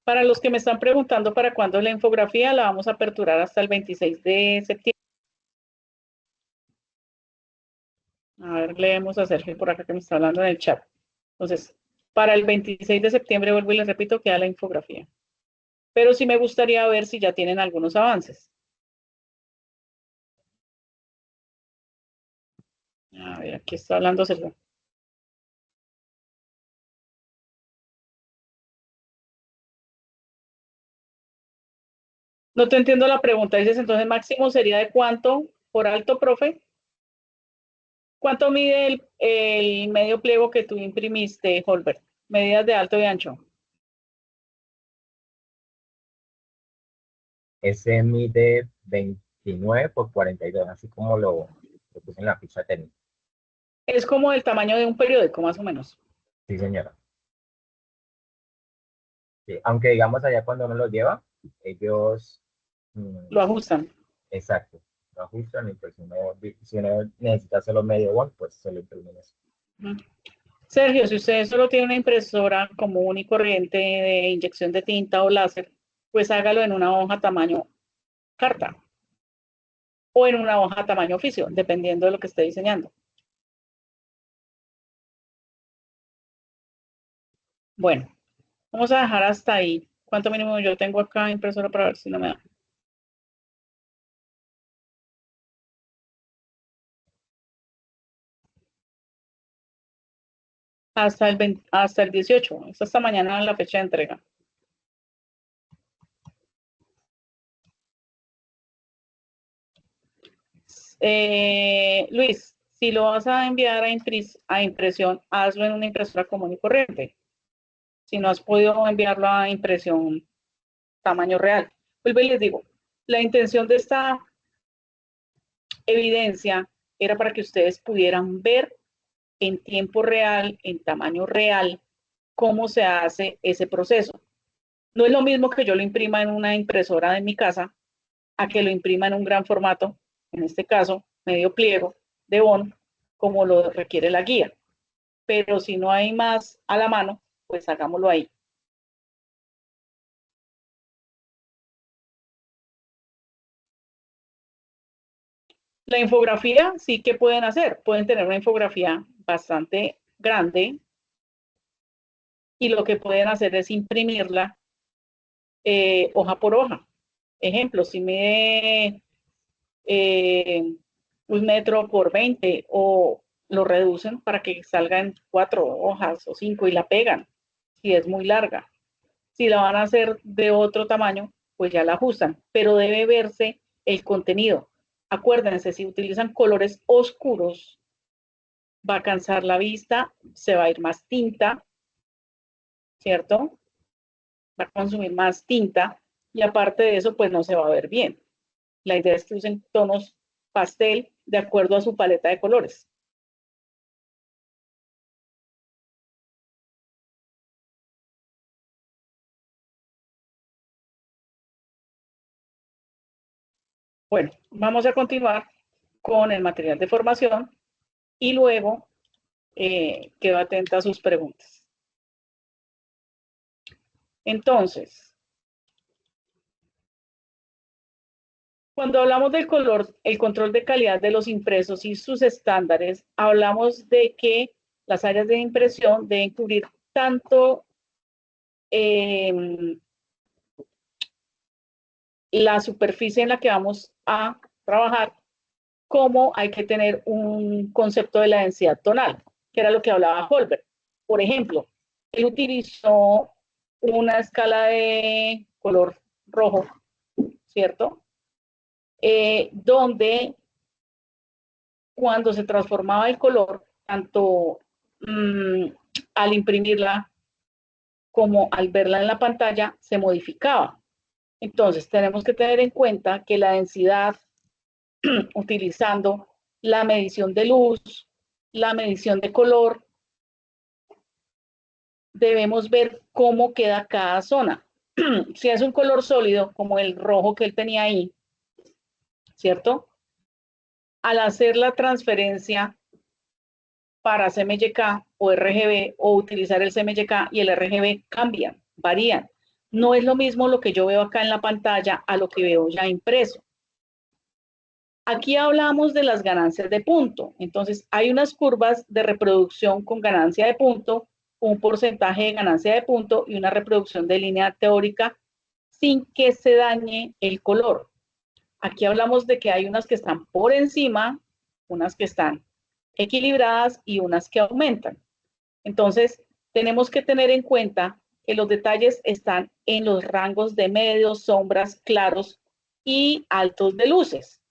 [SPEAKER 1] Para los que me están preguntando para cuándo la infografía, la vamos a aperturar hasta el 26 de septiembre. A ver, leemos a Sergio por acá que me está hablando en el chat. Entonces, para el 26 de septiembre, vuelvo y les repito, queda la infografía. pero sí me gustaría ver si ya tienen algunos avances. A ver, aquí está hablando Sergio. No te entiendo la pregunta. Dices, entonces, máximo sería de cuánto por alto, profe. ¿Cuánto mide el medio pliego que tú imprimiste, Holbert? Medidas de alto y ancho.
[SPEAKER 6] Ese mide 29 por 42, así como lo puse en la ficha técnica.
[SPEAKER 1] Es como el tamaño de un periódico, más o menos.
[SPEAKER 6] Sí, señora. Sí, aunque digamos allá cuando uno lo lleva, ellos...
[SPEAKER 1] Lo ajustan.
[SPEAKER 6] Exacto. Lo ajustan y pues si uno necesita solo medio wall, pues se lo imprimen eso.
[SPEAKER 1] Sergio, si usted solo tiene una impresora común y corriente de inyección de tinta o láser, pues hágalo en una hoja tamaño carta o en una hoja tamaño oficio, dependiendo de lo que esté diseñando. Bueno, vamos a dejar hasta ahí. ¿Cuánto mínimo yo tengo acá impresora para ver si no me da? Hasta el 18, es hasta mañana la fecha de entrega. Luis, si lo vas a enviar a impresión, hazlo en una impresora común y corriente. Si no has podido enviarlo a impresión tamaño real. Vuelvo y les digo, la intención de esta evidencia era para que ustedes pudieran ver en tiempo real, en tamaño real, cómo se hace ese proceso. No es lo mismo que yo lo imprima en una impresora de mi casa a que lo imprima en un gran formato, en este caso, medio pliego de bond, como lo requiere la guía. Pero si no hay más a la mano, pues hagámoslo ahí. La infografía sí que pueden hacer. Pueden tener una infografía bastante grande y lo que pueden hacer es imprimirla hoja por hoja. Ejemplo, si mide 1 metro por 20 o lo reducen para que salga en 4 hojas o 5 y la pegan si es muy larga. Si la van a hacer de otro tamaño, pues ya la ajustan, pero debe verse el contenido. Acuérdense, si utilizan colores oscuros, va a cansar la vista, se va a ir más tinta, ¿cierto? Va a consumir más tinta y aparte de eso, pues no se va a ver bien. La idea es que usen tonos pastel de acuerdo a su paleta de colores. Bueno, vamos a continuar con el material de formación y luego quedo atenta a sus preguntas. Entonces, cuando hablamos del color, el control de calidad de los impresos y sus estándares, hablamos de que las áreas de impresión deben cubrir tanto la superficie en la que vamos a trabajar, como hay que tener un concepto de la densidad tonal, que era lo que hablaba Holbert. Por ejemplo, él utilizó una escala de color rojo, ¿cierto? Donde cuando se transformaba el color, tanto al imprimirla como al verla en la pantalla, se modificaba. Entonces, tenemos que tener en cuenta que la densidad, utilizando la medición de luz, la medición de color, debemos ver cómo queda cada zona. Si es un color sólido, como el rojo que él tenía ahí, ¿cierto? Al hacer la transferencia para CMYK o RGB o utilizar el CMYK y el RGB cambian, varían. No es lo mismo lo que yo veo acá en la pantalla a lo que veo ya impreso. Aquí hablamos de las ganancias de punto. Entonces, hay unas curvas de reproducción con ganancia de punto, un porcentaje de ganancia de punto y una reproducción de línea teórica sin que se dañe el color. Aquí hablamos de que hay unas que están por encima, unas que están equilibradas y unas que aumentan. Entonces, tenemos que tener en cuenta que los detalles están en los rangos de medios, sombras, claros y altos de luces.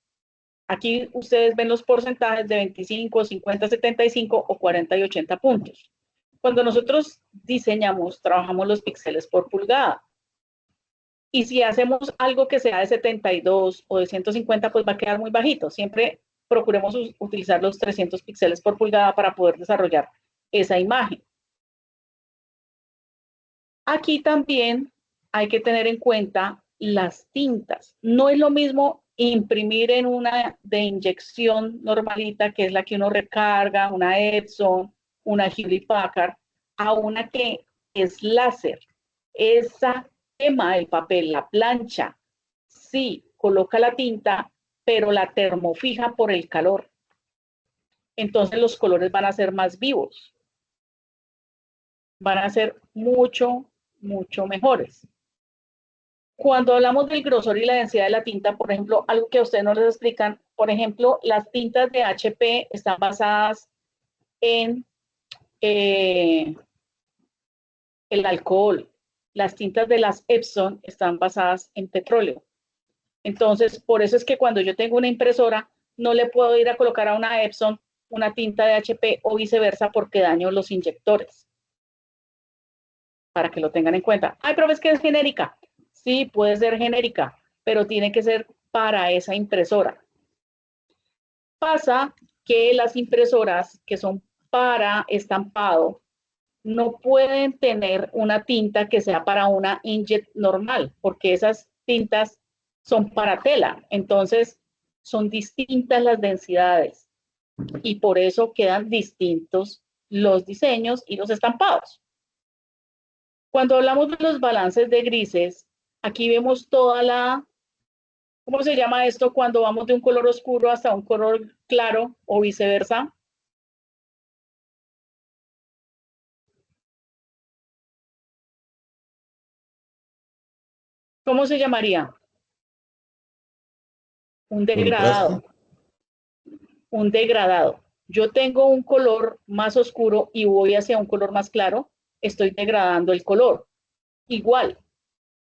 [SPEAKER 1] Aquí ustedes ven los porcentajes de 25, 50, 75 o 40 y 80 puntos. Cuando nosotros diseñamos, trabajamos los píxeles por pulgada. Y si hacemos algo que sea de 72 o de 150, pues va a quedar muy bajito. Siempre procuremos utilizar los 300 píxeles por pulgada para poder desarrollar esa imagen. Aquí también hay que tener en cuenta las tintas. No es lo mismo imprimir en una de inyección normalita, que es la que uno recarga, una Epson, una Hewlett Packard, a una que es láser. Esa quema el papel, la plancha, sí, coloca la tinta, pero la termofija por el calor. Entonces los colores van a ser más vivos, van a ser mucho mejores. Cuando hablamos del grosor y la densidad de la tinta, por ejemplo, algo que a ustedes no les explican, por ejemplo, las tintas de HP están basadas en el alcohol. Las tintas de las Epson están basadas en petróleo. Entonces, por eso es que cuando yo tengo una impresora, no le puedo ir a colocar a una Epson una tinta de HP o viceversa porque daño los inyectores. Para que lo tengan en cuenta. Ay, pero es que es genérica. Sí, puede ser genérica, pero tiene que ser para esa impresora. Pasa que las impresoras que son para estampado no pueden tener una tinta que sea para una inkjet normal, porque esas tintas son para tela. Entonces, son distintas las densidades y por eso quedan distintos los diseños y los estampados. Cuando hablamos de los balances de grises, aquí vemos toda la, ¿cómo se llama esto? Cuando vamos de un color oscuro hasta un color claro o viceversa. ¿Cómo se llamaría? Un degradado. Un degradado. Yo tengo un color más oscuro y voy hacia un color más claro, estoy degradando el color. Igual,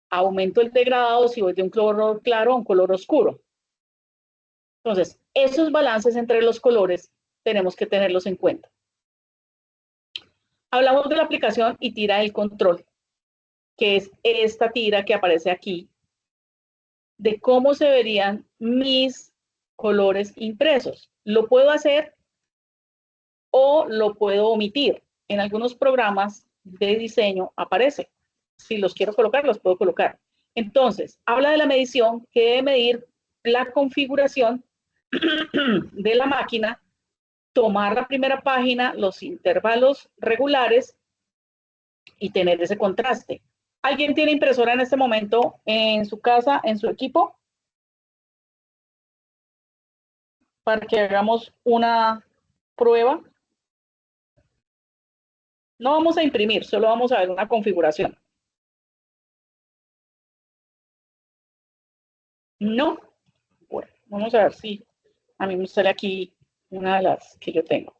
[SPEAKER 1] aumento el degradado si voy de un color claro a un color oscuro. Entonces, esos balances entre los colores tenemos que tenerlos en cuenta. Hablamos de la aplicación y tira del control, que es esta tira que aparece aquí, de cómo se verían mis colores impresos. Lo puedo hacer o lo puedo omitir. En algunos programas de diseño aparece. Si los quiero colocar, los puedo colocar. Entonces, habla de la medición que debe medir la configuración de la máquina, tomar la primera página, los intervalos regulares y tener ese contraste. ¿Alguien tiene impresora en este momento en su casa, en su equipo? Para que hagamos una prueba. No vamos a imprimir, solo vamos a ver una configuración. No. Bueno, vamos a ver si a mí me sale aquí una de las que yo tengo.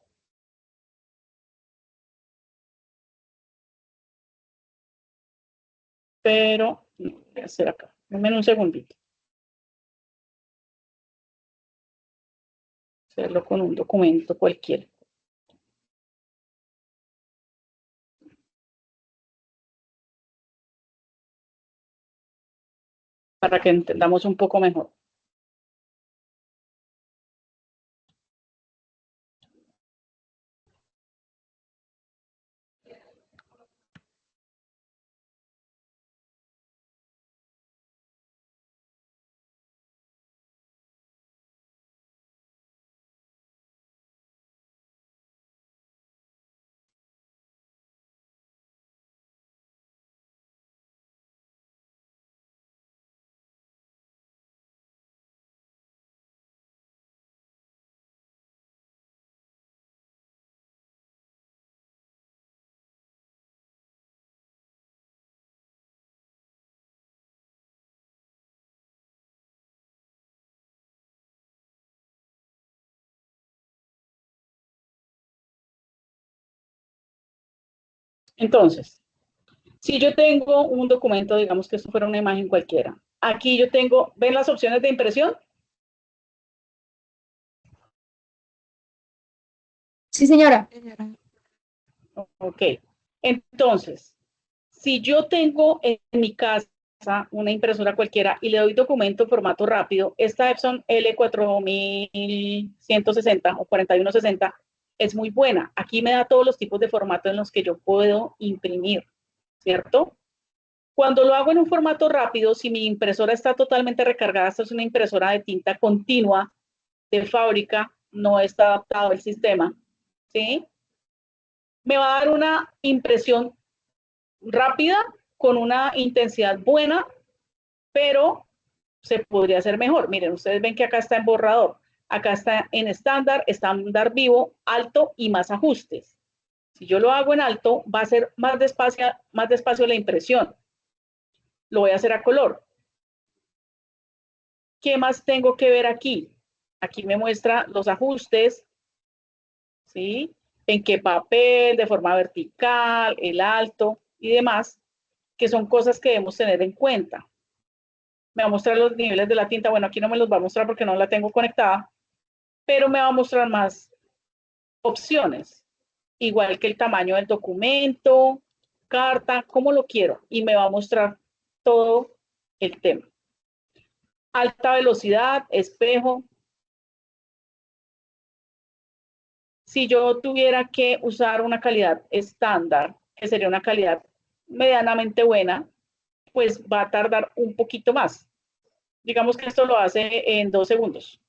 [SPEAKER 1] Pero, no, voy a hacer acá. Denme un segundito. Hacerlo con un documento cualquiera. Para que entendamos un poco mejor. Entonces, si yo tengo un documento, digamos que esto fuera una imagen cualquiera, aquí yo tengo, ¿ven las opciones de impresión?
[SPEAKER 5] Sí, señora.
[SPEAKER 1] Ok. Entonces, si yo tengo en mi casa una impresora cualquiera y le doy documento formato rápido, esta Epson L4160 o 4160 es muy buena. Aquí me da todos los tipos de formato en los que yo puedo imprimir, ¿cierto? Cuando lo hago en un formato rápido, si mi impresora está totalmente recargada, esta es una impresora de tinta continua de fábrica, no está adaptado el sistema, ¿sí? Me va a dar una impresión rápida, con una intensidad buena, pero se podría hacer mejor. Miren, ustedes ven que acá está en borrador, acá está en estándar vivo, alto y más ajustes. Si yo lo hago en alto, va a ser más despacio la impresión. Lo voy a hacer a color. ¿Qué más tengo que ver aquí? Aquí me muestra los ajustes, ¿sí? En qué papel, de forma vertical, el alto y demás, que son cosas que debemos tener en cuenta. Me va a mostrar los niveles de la tinta. Bueno, aquí no me los va a mostrar porque no la tengo conectada, pero me va a mostrar más opciones, igual que el tamaño del documento, carta, cómo lo quiero, y me va a mostrar todo el tema. Alta velocidad, espejo. Si yo tuviera que usar una calidad estándar, que sería una calidad medianamente buena, pues va a tardar un poquito más. Digamos que esto lo hace en 2 segundos,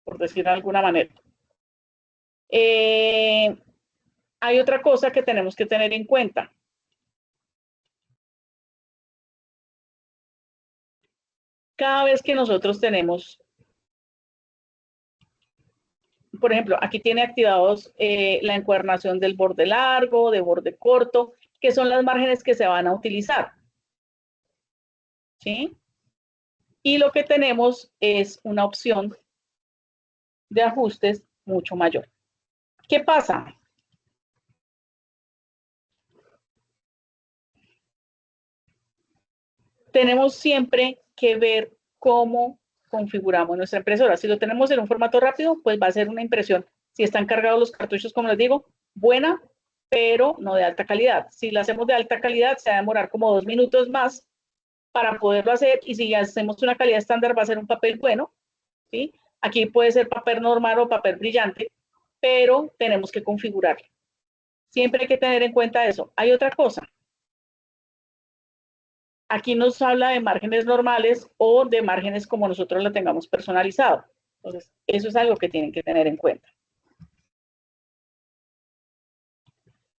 [SPEAKER 1] por decir de alguna manera. Hay otra cosa que tenemos que tener en cuenta. Cada vez que nosotros tenemos, por ejemplo, aquí tiene activados la encuadernación del borde largo, de borde corto, que son las márgenes que se van a utilizar. ¿Sí? Y lo que tenemos es una opción de ajustes mucho mayor. ¿Qué pasa? Tenemos siempre que ver cómo configuramos nuestra impresora. Si lo tenemos en un formato rápido, pues va a ser una impresión, si están cargados los cartuchos, como les digo, buena, pero no de alta calidad. Si la hacemos de alta calidad, se va a demorar como 2 minutos más para poderlo hacer, y si hacemos una calidad estándar, va a ser un papel bueno, ¿sí? Aquí puede ser papel normal o papel brillante, pero tenemos que configurarlo. Siempre hay que tener en cuenta eso. Hay otra cosa. Aquí nos habla de márgenes normales o de márgenes como nosotros lo tengamos personalizado. Entonces, eso es algo que tienen que tener en cuenta.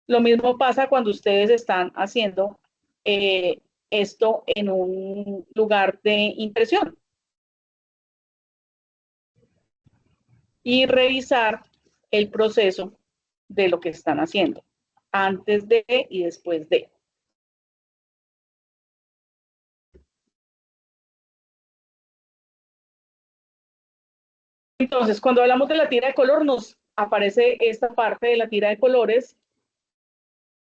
[SPEAKER 1] Lo mismo pasa cuando ustedes están haciendo esto en un lugar de impresión. Y revisar el proceso de lo que están haciendo, antes de y después de. Entonces, cuando hablamos de la tira de color, nos aparece esta parte de la tira de colores,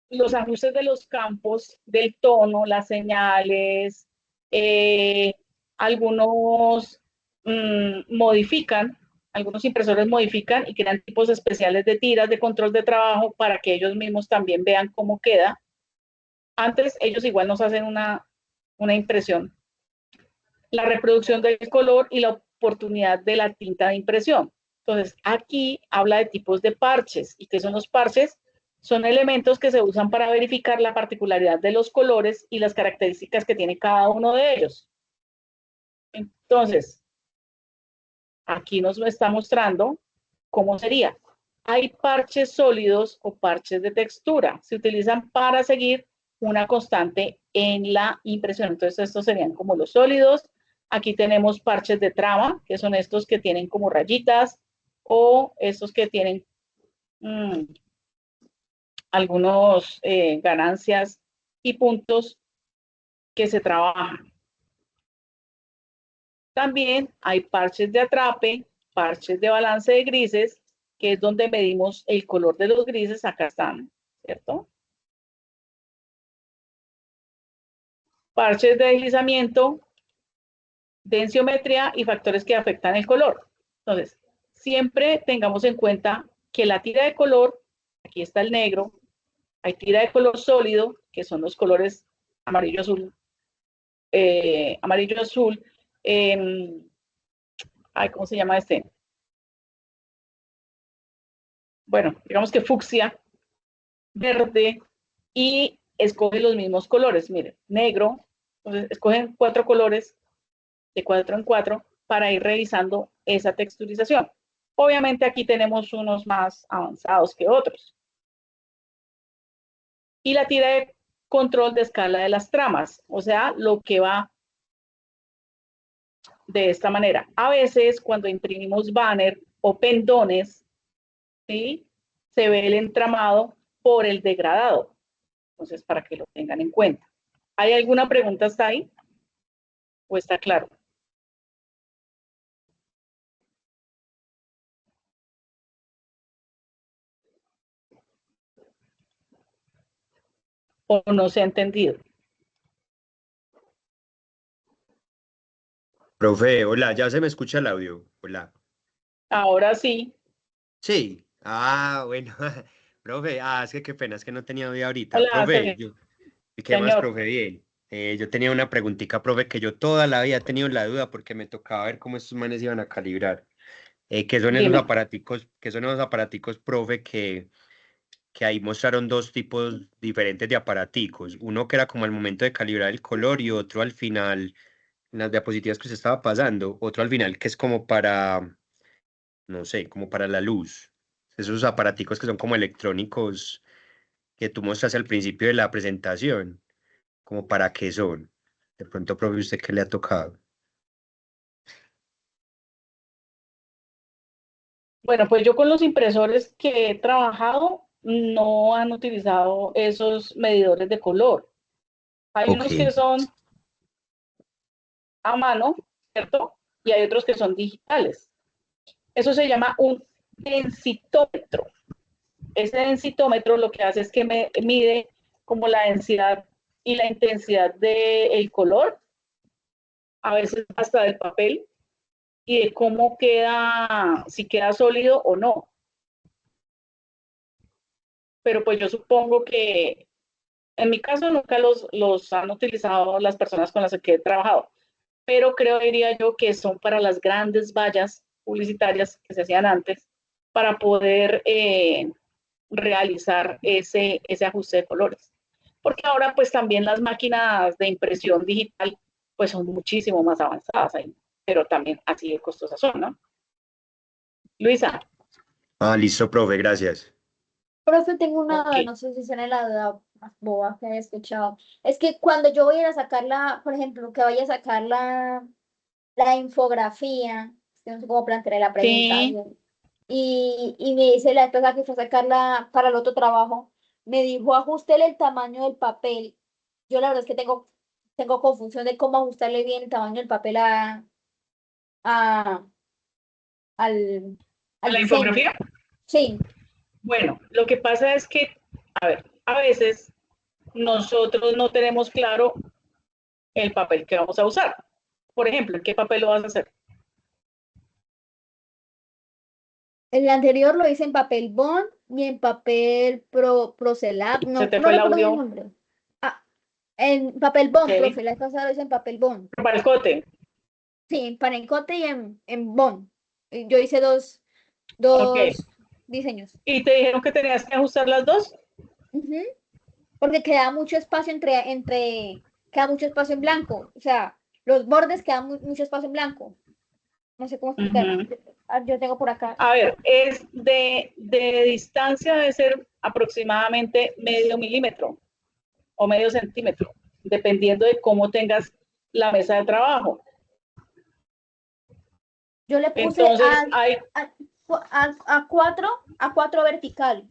[SPEAKER 1] los ajustes de los campos del tono, las señales, algunos modifican, algunos impresores modifican y crean tipos especiales de tiras de control de trabajo para que ellos mismos también vean cómo queda. Antes ellos igual nos hacen una impresión. La reproducción del color y la oportunidad de la tinta de impresión. Entonces, aquí habla de tipos de parches. ¿Y qué son los parches? Son elementos que se usan para verificar la particularidad de los colores y las características que tiene cada uno de ellos. Entonces, aquí nos está mostrando cómo sería. Hay parches sólidos o parches de textura. Se utilizan para seguir una constante en la impresión. Entonces, estos serían como los sólidos. Aquí tenemos parches de trama, que son estos que tienen como rayitas, o estos que tienen algunos ganancias y puntos que se trabajan. También hay parches de atrape, parches de balance de grises, que es donde medimos el color de los grises. Acá están, ¿cierto? parches de deslizamiento, densiometría y factores que afectan el color. Entonces, siempre tengamos en cuenta que la tira de color, aquí está el negro, hay tira de color sólido, que son los colores amarillo, azul, ¿cómo se llama este? Bueno, digamos que fucsia, verde, y escoge los mismos colores, miren, negro, entonces escogen 4 colores de 4 en 4 para ir revisando esa texturización. Obviamente aquí tenemos unos más avanzados que otros. Y la tira de control de escala de las tramas, o sea, lo que va de esta manera. A veces cuando imprimimos banner o pendones, ¿sí?, se ve el entramado por el degradado. Entonces, para que lo tengan en cuenta. ¿Hay alguna pregunta hasta ahí? ¿O está claro? ¿O no se ha entendido?
[SPEAKER 7] Profe, hola, ya se me escucha el audio. Hola.
[SPEAKER 1] Ahora sí.
[SPEAKER 7] Sí. Ah, bueno. Profe, es que qué pena, es que no tenía audio ahorita.
[SPEAKER 1] Hola,
[SPEAKER 7] Profe, ¿qué más,
[SPEAKER 1] señor.
[SPEAKER 7] profe? Bien. Yo tenía una preguntita, profe, que yo toda la vida he tenido la duda porque me tocaba ver cómo estos manes iban a calibrar. ¿Qué son esos
[SPEAKER 1] Dime.
[SPEAKER 7] aparaticos, profe, que ahí mostraron dos tipos diferentes de aparaticos? Uno que era como al momento de calibrar el color y otro al final, en las diapositivas que se estaba pasando, otro al final que es como para, no sé, como para la luz. Esos aparaticos que son como electrónicos que tú mostraste al principio de la presentación, como para qué son. De pronto, profe, ¿usted qué le ha tocado?
[SPEAKER 1] Bueno, pues yo con los impresores que he trabajado no han utilizado esos medidores de color. Hay
[SPEAKER 7] Ok,
[SPEAKER 1] unos que son a mano, ¿cierto? Y hay otros que son digitales. Eso se llama un densitómetro. Ese densitómetro lo que hace es que me mide como la densidad y la intensidad del color, a veces hasta del papel, y de cómo queda, si queda sólido o no. Pero pues yo supongo que en mi caso nunca los han utilizado las personas con las que he trabajado, pero creo, diría yo, que son para las grandes vallas publicitarias que se hacían antes para poder realizar ese ajuste de colores. Porque ahora pues también las máquinas de impresión digital pues son muchísimo más avanzadas ahí, pero también así de costosas son, ¿no? Luisa.
[SPEAKER 7] Listo, profe, gracias.
[SPEAKER 5] Profe, tengo una
[SPEAKER 1] Ok.
[SPEAKER 5] duda, no sé si será la duda más boba que haya escuchado. Es que cuando yo voy a ir a sacar por ejemplo, que vaya a sacar la infografía, no sé cómo plantearé la pregunta,
[SPEAKER 1] Sí.
[SPEAKER 5] y me dice la empresa que fue a sacarla para el otro trabajo, me dijo, ajustele el tamaño del papel. Yo la verdad es que tengo confusión de cómo ajustarle bien el tamaño del papel a, al,
[SPEAKER 1] ¿A
[SPEAKER 5] al
[SPEAKER 1] la
[SPEAKER 5] diseño.
[SPEAKER 1] infografía?
[SPEAKER 5] Sí,
[SPEAKER 1] Bueno, lo que pasa es que, a ver, a veces nosotros no tenemos claro el papel que vamos a usar. Por ejemplo, ¿en qué papel lo vas a hacer?
[SPEAKER 5] el anterior lo hice en papel bond y en papel Procelab,
[SPEAKER 1] Se
[SPEAKER 5] no,
[SPEAKER 1] te
[SPEAKER 5] no
[SPEAKER 1] fue el
[SPEAKER 5] recuerdo el
[SPEAKER 1] audio.
[SPEAKER 5] nombre. Ah, en papel bond,
[SPEAKER 1] Ok.
[SPEAKER 5] profe, la vez pasada lo hice en papel bond.
[SPEAKER 1] Para el cote.
[SPEAKER 5] Sí, en panencote y en bond. Yo hice
[SPEAKER 1] Ok.
[SPEAKER 5] dos diseños.
[SPEAKER 1] ¿Y te dijeron que tenías que ajustar las dos?
[SPEAKER 5] Ujú. Porque queda mucho espacio queda mucho espacio en blanco. O sea, los bordes quedan mucho espacio en blanco. No sé cómo explicar.
[SPEAKER 1] Uh-huh.
[SPEAKER 5] Yo tengo por acá.
[SPEAKER 1] A ver, es de distancia debe ser aproximadamente medio milímetro o medio centímetro, dependiendo de cómo tengas la mesa de trabajo.
[SPEAKER 5] Yo le puse
[SPEAKER 1] Entonces, hay,
[SPEAKER 5] a 4 vertical.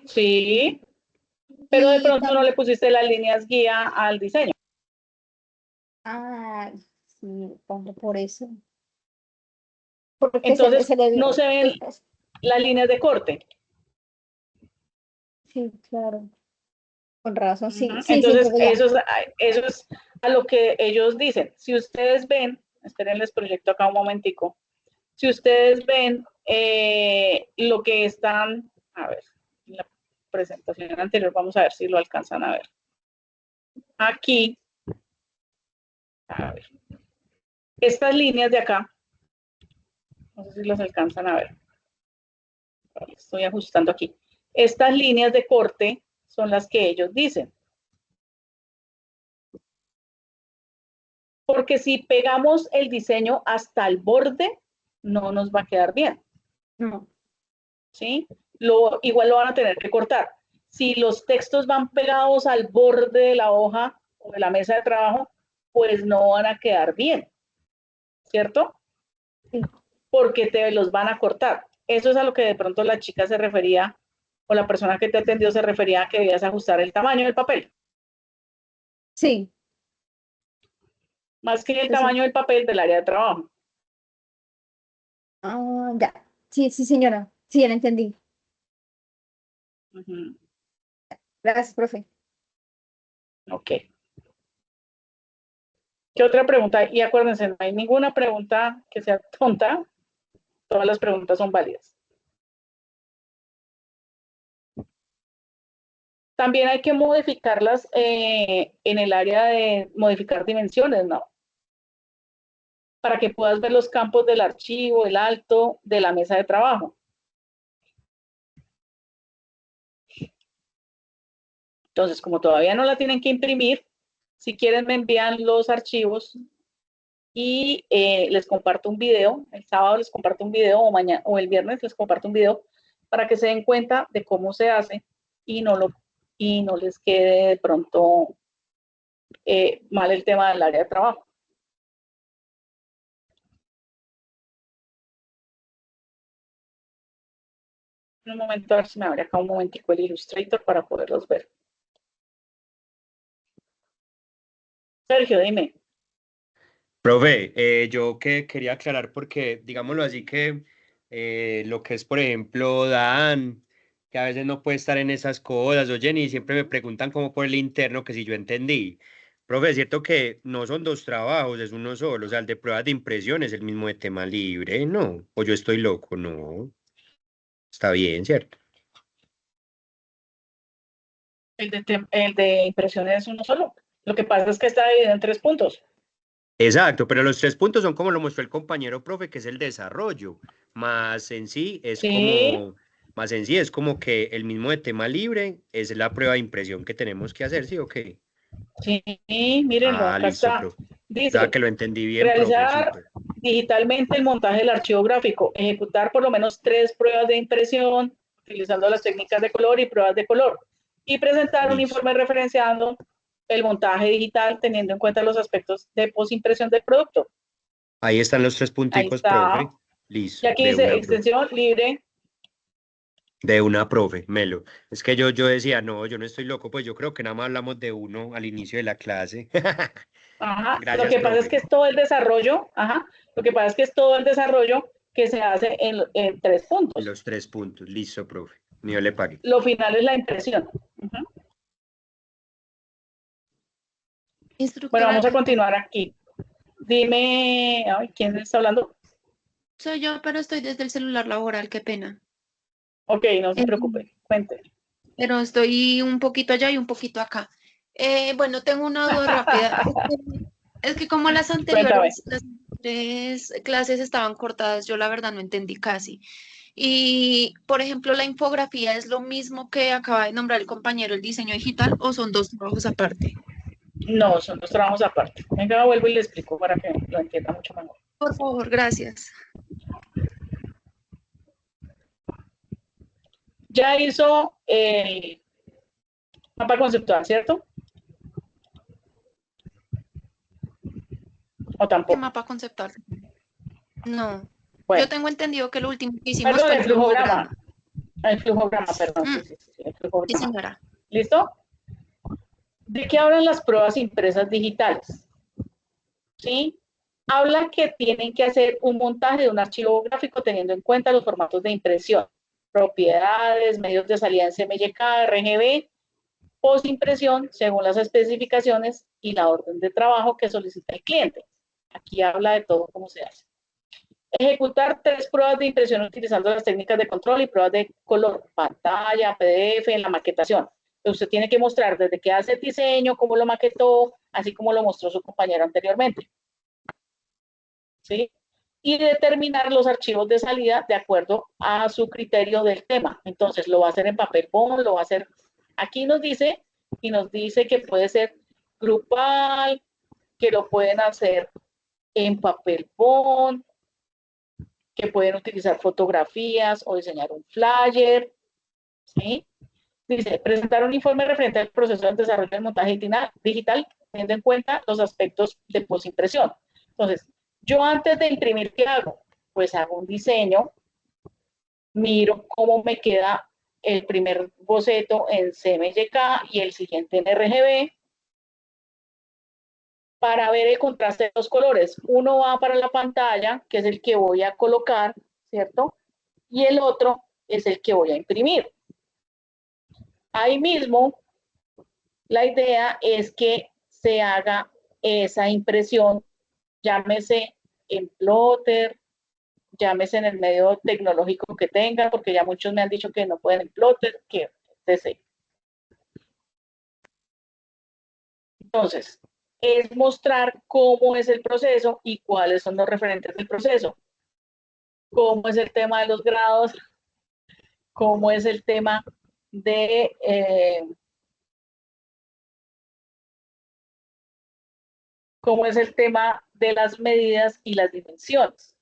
[SPEAKER 1] sí, pero de
[SPEAKER 5] Y
[SPEAKER 1] pronto no le pusiste las líneas guía al diseño.
[SPEAKER 5] sí, por eso. Porque
[SPEAKER 1] Entonces,
[SPEAKER 5] se le
[SPEAKER 1] no
[SPEAKER 5] dio.
[SPEAKER 1] se ven las líneas de corte.
[SPEAKER 5] Sí, claro. Con razón, sí.
[SPEAKER 1] Ujú.
[SPEAKER 5] Sí,
[SPEAKER 1] Entonces,
[SPEAKER 5] entonces ya.
[SPEAKER 1] eso es a lo que ellos dicen. Si ustedes ven, esperen, les proyecto acá un momentico. Si ustedes ven lo que están, a ver, en la presentación anterior, vamos a ver si lo alcanzan a ver. Aquí, a ver, estas líneas de acá, no sé si los alcanzan a ver. Estoy ajustando aquí. Estas líneas de corte son las que ellos dicen. Porque si pegamos el diseño hasta el borde, no nos va a quedar bien.
[SPEAKER 5] No.
[SPEAKER 1] ¿Sí? Igual lo van a tener que cortar. Si los textos van pegados al borde de la hoja o de la mesa de trabajo, pues no van a quedar bien. ¿Cierto?
[SPEAKER 5] Sí.
[SPEAKER 1] Porque te los van a cortar. Eso es a lo que de pronto la chica se refería, o la persona que te atendió se refería a que debías ajustar el tamaño del papel.
[SPEAKER 5] Sí.
[SPEAKER 1] Más que el
[SPEAKER 5] Sí, sí.
[SPEAKER 1] tamaño del papel del área de trabajo.
[SPEAKER 5] Ah, ya. Sí, sí, señora. Sí, ya la entendí.
[SPEAKER 1] Ujú.
[SPEAKER 5] Gracias, profe.
[SPEAKER 1] Ok. ¿Qué otra pregunta? Y acuérdense, no hay ninguna pregunta que sea tonta. Todas las preguntas son válidas. También hay que modificarlas en el área de modificar dimensiones, ¿no? Para que puedas ver los campos del archivo, el alto de la mesa de trabajo. Entonces, como todavía no la tienen que imprimir, si quieren me envían los archivos y les comparto un video. El sábado les comparto un video o mañana o el viernes les comparto un video para que se den cuenta de cómo se hace y no les quede de pronto mal el tema del área de trabajo. Un momento, a ver si me abre acá un momentico el Illustrator para poderlos ver. Sergio, dime.
[SPEAKER 7] Profe, yo que quería aclarar porque, digámoslo así, que lo que es, por ejemplo, Dan, que a veces no puede estar en esas cosas, o Jenny, siempre me preguntan como por el interno, que si yo entendí. Profe, es cierto que no son dos trabajos, es uno solo, o sea, el de pruebas de impresión es el mismo de tema libre, ¿no? O yo estoy loco, no. Está bien, ¿cierto?
[SPEAKER 1] El de impresión es uno solo. Lo que pasa es que está dividido en 3 puntos.
[SPEAKER 7] Exacto, pero los 3 puntos son como lo mostró el compañero profe, que es el desarrollo, más en sí es
[SPEAKER 1] Sí,
[SPEAKER 7] más en sí es como que el mismo de tema libre es la prueba de impresión que tenemos que hacer, ¿sí o qué?
[SPEAKER 1] sí, mírenlo,
[SPEAKER 7] Ah,
[SPEAKER 1] acá
[SPEAKER 7] listo,
[SPEAKER 1] está.
[SPEAKER 7] profe. O sea,
[SPEAKER 1] Dice,
[SPEAKER 7] que lo entendí bien, profe,
[SPEAKER 1] realizar
[SPEAKER 7] súper.
[SPEAKER 1] digitalmente el montaje del archivo gráfico, ejecutar por lo menos 3 pruebas de impresión utilizando las técnicas de color y pruebas de color y presentar un
[SPEAKER 7] Listo.
[SPEAKER 1] informe referenciando el montaje digital teniendo en cuenta los aspectos de posimpresión del producto.
[SPEAKER 7] Ahí están los tres
[SPEAKER 1] Ahí
[SPEAKER 7] punticos,
[SPEAKER 1] está.
[SPEAKER 7] profe.
[SPEAKER 1] Y
[SPEAKER 7] Listo,
[SPEAKER 1] aquí dice extensión libre.
[SPEAKER 7] de una, profe, Melo. Es que yo decía, no, yo no estoy loco, pues yo creo que nada más hablamos de uno al inicio de la clase.
[SPEAKER 1] Ajá. Lo
[SPEAKER 7] Gracias,
[SPEAKER 1] que pasa es
[SPEAKER 7] profe.
[SPEAKER 1] que es todo el desarrollo. Ajá. Lo que pasa es que es todo el desarrollo que se hace en 3 puntos.
[SPEAKER 7] Los 3 puntos, listo, profe. Ni yo le pague.
[SPEAKER 1] Lo final es la impresión. Bueno,
[SPEAKER 8] Instructora,
[SPEAKER 1] vamos a continuar aquí. Dime, ay, ¿quién está hablando?
[SPEAKER 8] soy yo, pero estoy desde el celular laboral, qué pena.
[SPEAKER 1] Ok, no se
[SPEAKER 8] Eh,
[SPEAKER 1] preocupe, cuente.
[SPEAKER 8] pero estoy un poquito allá y un poquito acá. Bueno, tengo una duda rápida. Es que como
[SPEAKER 1] Cuéntame.
[SPEAKER 8] las anteriores clases estaban cortadas, yo la verdad no entendí casi. Y, por ejemplo, la infografía es lo mismo que acaba de nombrar el compañero, el diseño digital, o son dos trabajos aparte.
[SPEAKER 1] No, son dos trabajos aparte. Venga, vuelvo y le explico para que lo entienda mucho mejor.
[SPEAKER 8] Por favor, gracias.
[SPEAKER 1] Ya hizo el mapa conceptual, ¿cierto? ¿O
[SPEAKER 8] ¿Qué
[SPEAKER 1] tampoco?
[SPEAKER 8] mapa conceptual? No.
[SPEAKER 1] Bueno,
[SPEAKER 8] Yo tengo entendido que lo último que hicimos
[SPEAKER 1] perdón,
[SPEAKER 8] fue el
[SPEAKER 1] el flujograma.
[SPEAKER 8] flujograma.
[SPEAKER 1] El flujograma, perdón,
[SPEAKER 8] Mm,
[SPEAKER 1] sí, el
[SPEAKER 8] sí,
[SPEAKER 1] flujograma.
[SPEAKER 8] señora.
[SPEAKER 1] ¿Listo? ¿De qué hablan las pruebas impresas digitales? ¿Sí? Habla que tienen que hacer un montaje de un archivo gráfico teniendo en cuenta los formatos de impresión, propiedades, medios de salida en CMYK, RGB posimpresión según las especificaciones y la orden de trabajo que solicita el cliente. Aquí habla de todo cómo se hace. Ejecutar 3 pruebas de impresión utilizando las técnicas de control y pruebas de color, pantalla, PDF, en la maquetación. Entonces, usted tiene que mostrar desde que hace el diseño, cómo lo maquetó, así como lo mostró su compañero anteriormente. ¿Sí? Y determinar los archivos de salida de acuerdo a su criterio del tema. Entonces, lo va a hacer en papel bond, lo va a hacer... Aquí nos dice que puede ser grupal, que lo pueden hacer en papel bond, que pueden utilizar fotografías o diseñar un flyer, ¿sí? Dice, presentar un informe referente al proceso de desarrollo del montaje digital, teniendo en cuenta los aspectos de posimpresión. Entonces, yo antes de imprimir, ¿qué hago? Pues hago un diseño, miro cómo me queda el primer boceto en CMYK y el siguiente en RGB, para ver el contraste de los colores. Uno va para la pantalla, que es el que voy a colocar, ¿cierto? Y el otro es el que voy a imprimir. Ahí mismo, la idea es que se haga esa impresión, llámese en plotter, llámese en el medio tecnológico que tenga, porque ya muchos me han dicho que no pueden en plotter, que desee. Entonces, es mostrar cómo es el proceso y cuáles son los referentes del proceso. Cómo es el tema de los grados, cómo es el tema de cómo es el tema de las medidas y las dimensiones.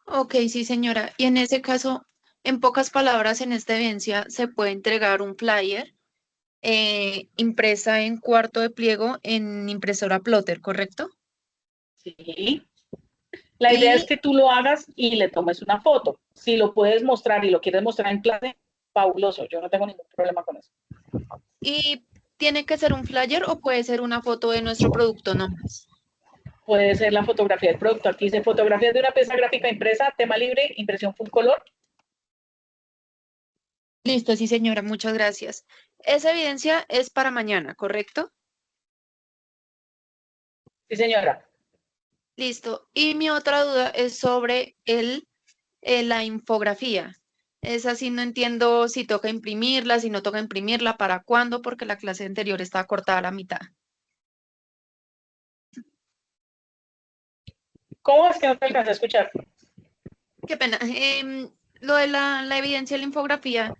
[SPEAKER 8] Ok, sí, señora. Y en ese caso, en pocas palabras, en esta evidencia se puede entregar un flyer impresa en cuarto de pliego en impresora plotter, ¿correcto?
[SPEAKER 1] Sí. La idea es que tú lo hagas y le tomes una foto. Si lo puedes mostrar y lo quieres mostrar en clase, fabuloso. Yo no tengo ningún problema con eso.
[SPEAKER 8] ¿Y tiene que ser un flyer o puede ser una foto de nuestro producto nomás?
[SPEAKER 1] Puede ser la fotografía del producto. Aquí dice fotografías de una pieza gráfica impresa, tema libre, impresión full color.
[SPEAKER 8] Listo, sí, señora, muchas gracias. Esa evidencia es para mañana, ¿correcto?
[SPEAKER 1] Sí, señora.
[SPEAKER 8] Listo. Y mi otra duda es sobre la infografía. Es así, no entiendo si toca imprimirla, si no toca imprimirla, para cuándo, porque la clase anterior estaba cortada a la mitad.
[SPEAKER 1] ¿Cómo es que no te alcancé a escuchar?
[SPEAKER 8] Qué pena. Lo de la evidencia de la infografía,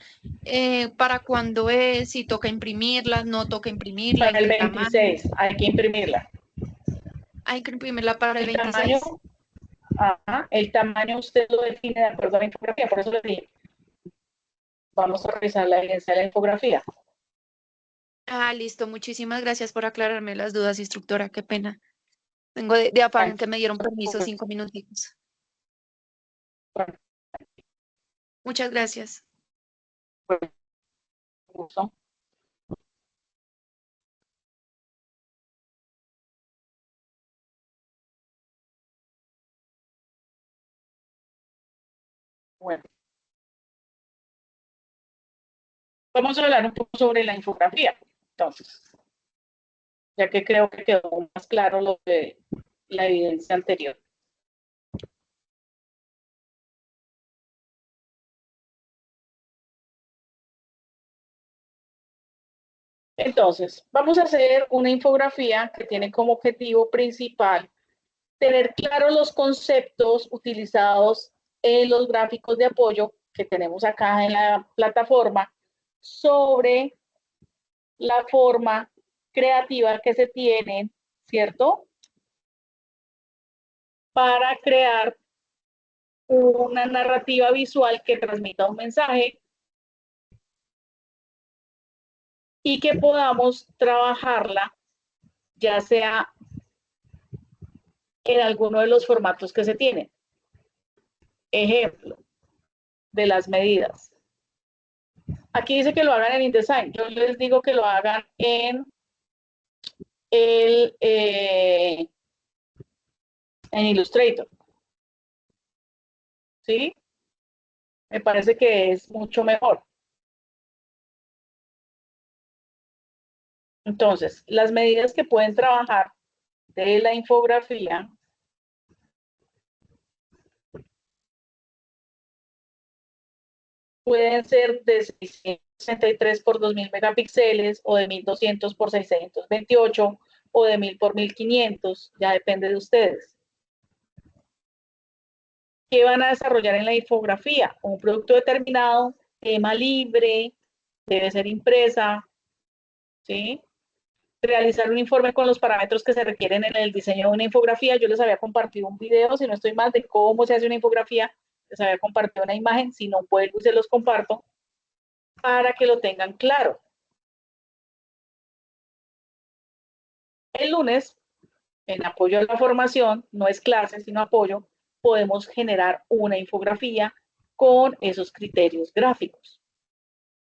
[SPEAKER 8] ¿para cuándo es? Si toca imprimirla, no toca imprimirla, ¿en
[SPEAKER 1] Para el
[SPEAKER 8] qué tamaño?
[SPEAKER 1] 26, hay que imprimirla.
[SPEAKER 8] Hay que imprimirla para el
[SPEAKER 1] El tamaño,
[SPEAKER 8] 26.
[SPEAKER 1] el tamaño usted lo define de acuerdo a la infografía, por eso le dije, vamos a revisar la evidencia de la infografía.
[SPEAKER 8] Ah, listo. Muchísimas gracias por aclararme las dudas, instructora. Qué pena. Vengo de afán que me dieron permiso 5 minutitos.
[SPEAKER 1] Bueno,
[SPEAKER 8] Muchas gracias.
[SPEAKER 1] gusto. Bueno, vamos a hablar un poco sobre la infografía. Entonces, ya que creo que quedó más claro lo de la evidencia anterior. Entonces, vamos a hacer una infografía que tiene como objetivo principal tener claros los conceptos utilizados en los gráficos de apoyo que tenemos acá en la plataforma sobre la forma creativa que se tienen, ¿cierto? Para crear una narrativa visual que transmita un mensaje y que podamos trabajarla, ya sea en alguno de los formatos que se tienen. Ejemplo de las medidas. Aquí dice que lo hagan en InDesign. Yo les digo que lo hagan en en Illustrator. ¿Sí? Me parece que es mucho mejor. Entonces, las medidas que pueden trabajar de la infografía pueden ser de 663 por 2000 megapíxeles o de 1200 por 628 o de 1000 por 1500, ya depende de ustedes. ¿Qué van a desarrollar en la infografía? Un producto determinado, tema libre, debe ser impresa, ¿sí? Realizar un informe con los parámetros que se requieren en el diseño de una infografía. Yo les había compartido un video, si no estoy mal, de cómo se hace una infografía. Les había compartido una imagen, si no vuelvo y se los comparto, para que lo tengan claro. El lunes, en apoyo a la formación, no es clase, sino apoyo, podemos generar una infografía con esos criterios gráficos.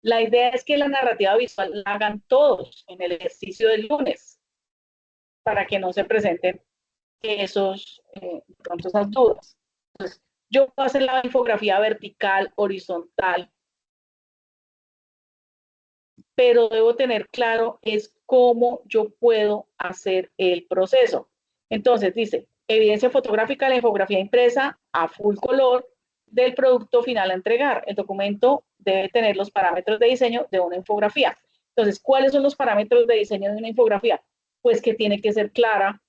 [SPEAKER 1] La idea es que la narrativa visual la hagan todos en el ejercicio del lunes, para que no se presenten esas dudas. Entonces, yo puedo hacer la infografía vertical, horizontal, pero debo tener claro es cómo yo puedo hacer el proceso. Entonces dice, evidencia fotográfica de la infografía impresa a full color del producto final a entregar. El documento debe tener los parámetros de diseño de una infografía. Entonces, ¿cuáles son los parámetros de diseño de una infografía? Pues que tiene que ser clara,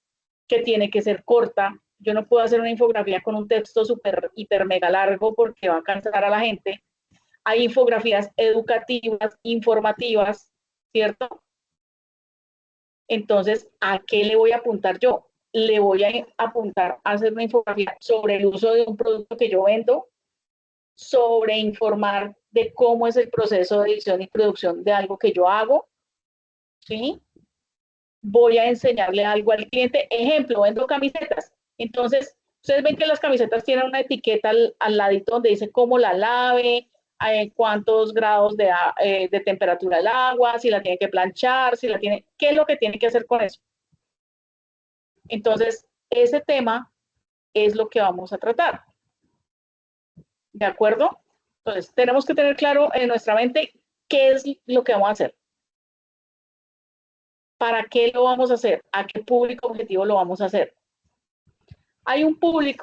[SPEAKER 1] que tiene que ser corta. Yo no puedo hacer una infografía con un texto súper, hiper, mega largo porque va a cansar a la gente. Hay infografías educativas, informativas, ¿cierto? Entonces, ¿a qué le voy a apuntar yo? Le voy a apuntar a hacer una infografía sobre el uso de un producto que yo vendo, sobre informar de cómo es el proceso de edición y producción de algo que yo hago, ¿sí? Voy a enseñarle algo al cliente. Ejemplo, vendo camisetas. Entonces, ustedes ven que las camisetas tienen una etiqueta al ladito donde dice cómo la lave, cuántos grados de temperatura el agua, si la tiene que planchar, si la tiene, qué es lo que tiene que hacer con eso. Entonces, ese tema es lo que vamos a tratar. ¿De acuerdo? Entonces, tenemos que tener claro en nuestra mente qué es lo que vamos a hacer. ¿Para qué lo vamos a hacer? ¿A qué público objetivo lo vamos a hacer? Hay un público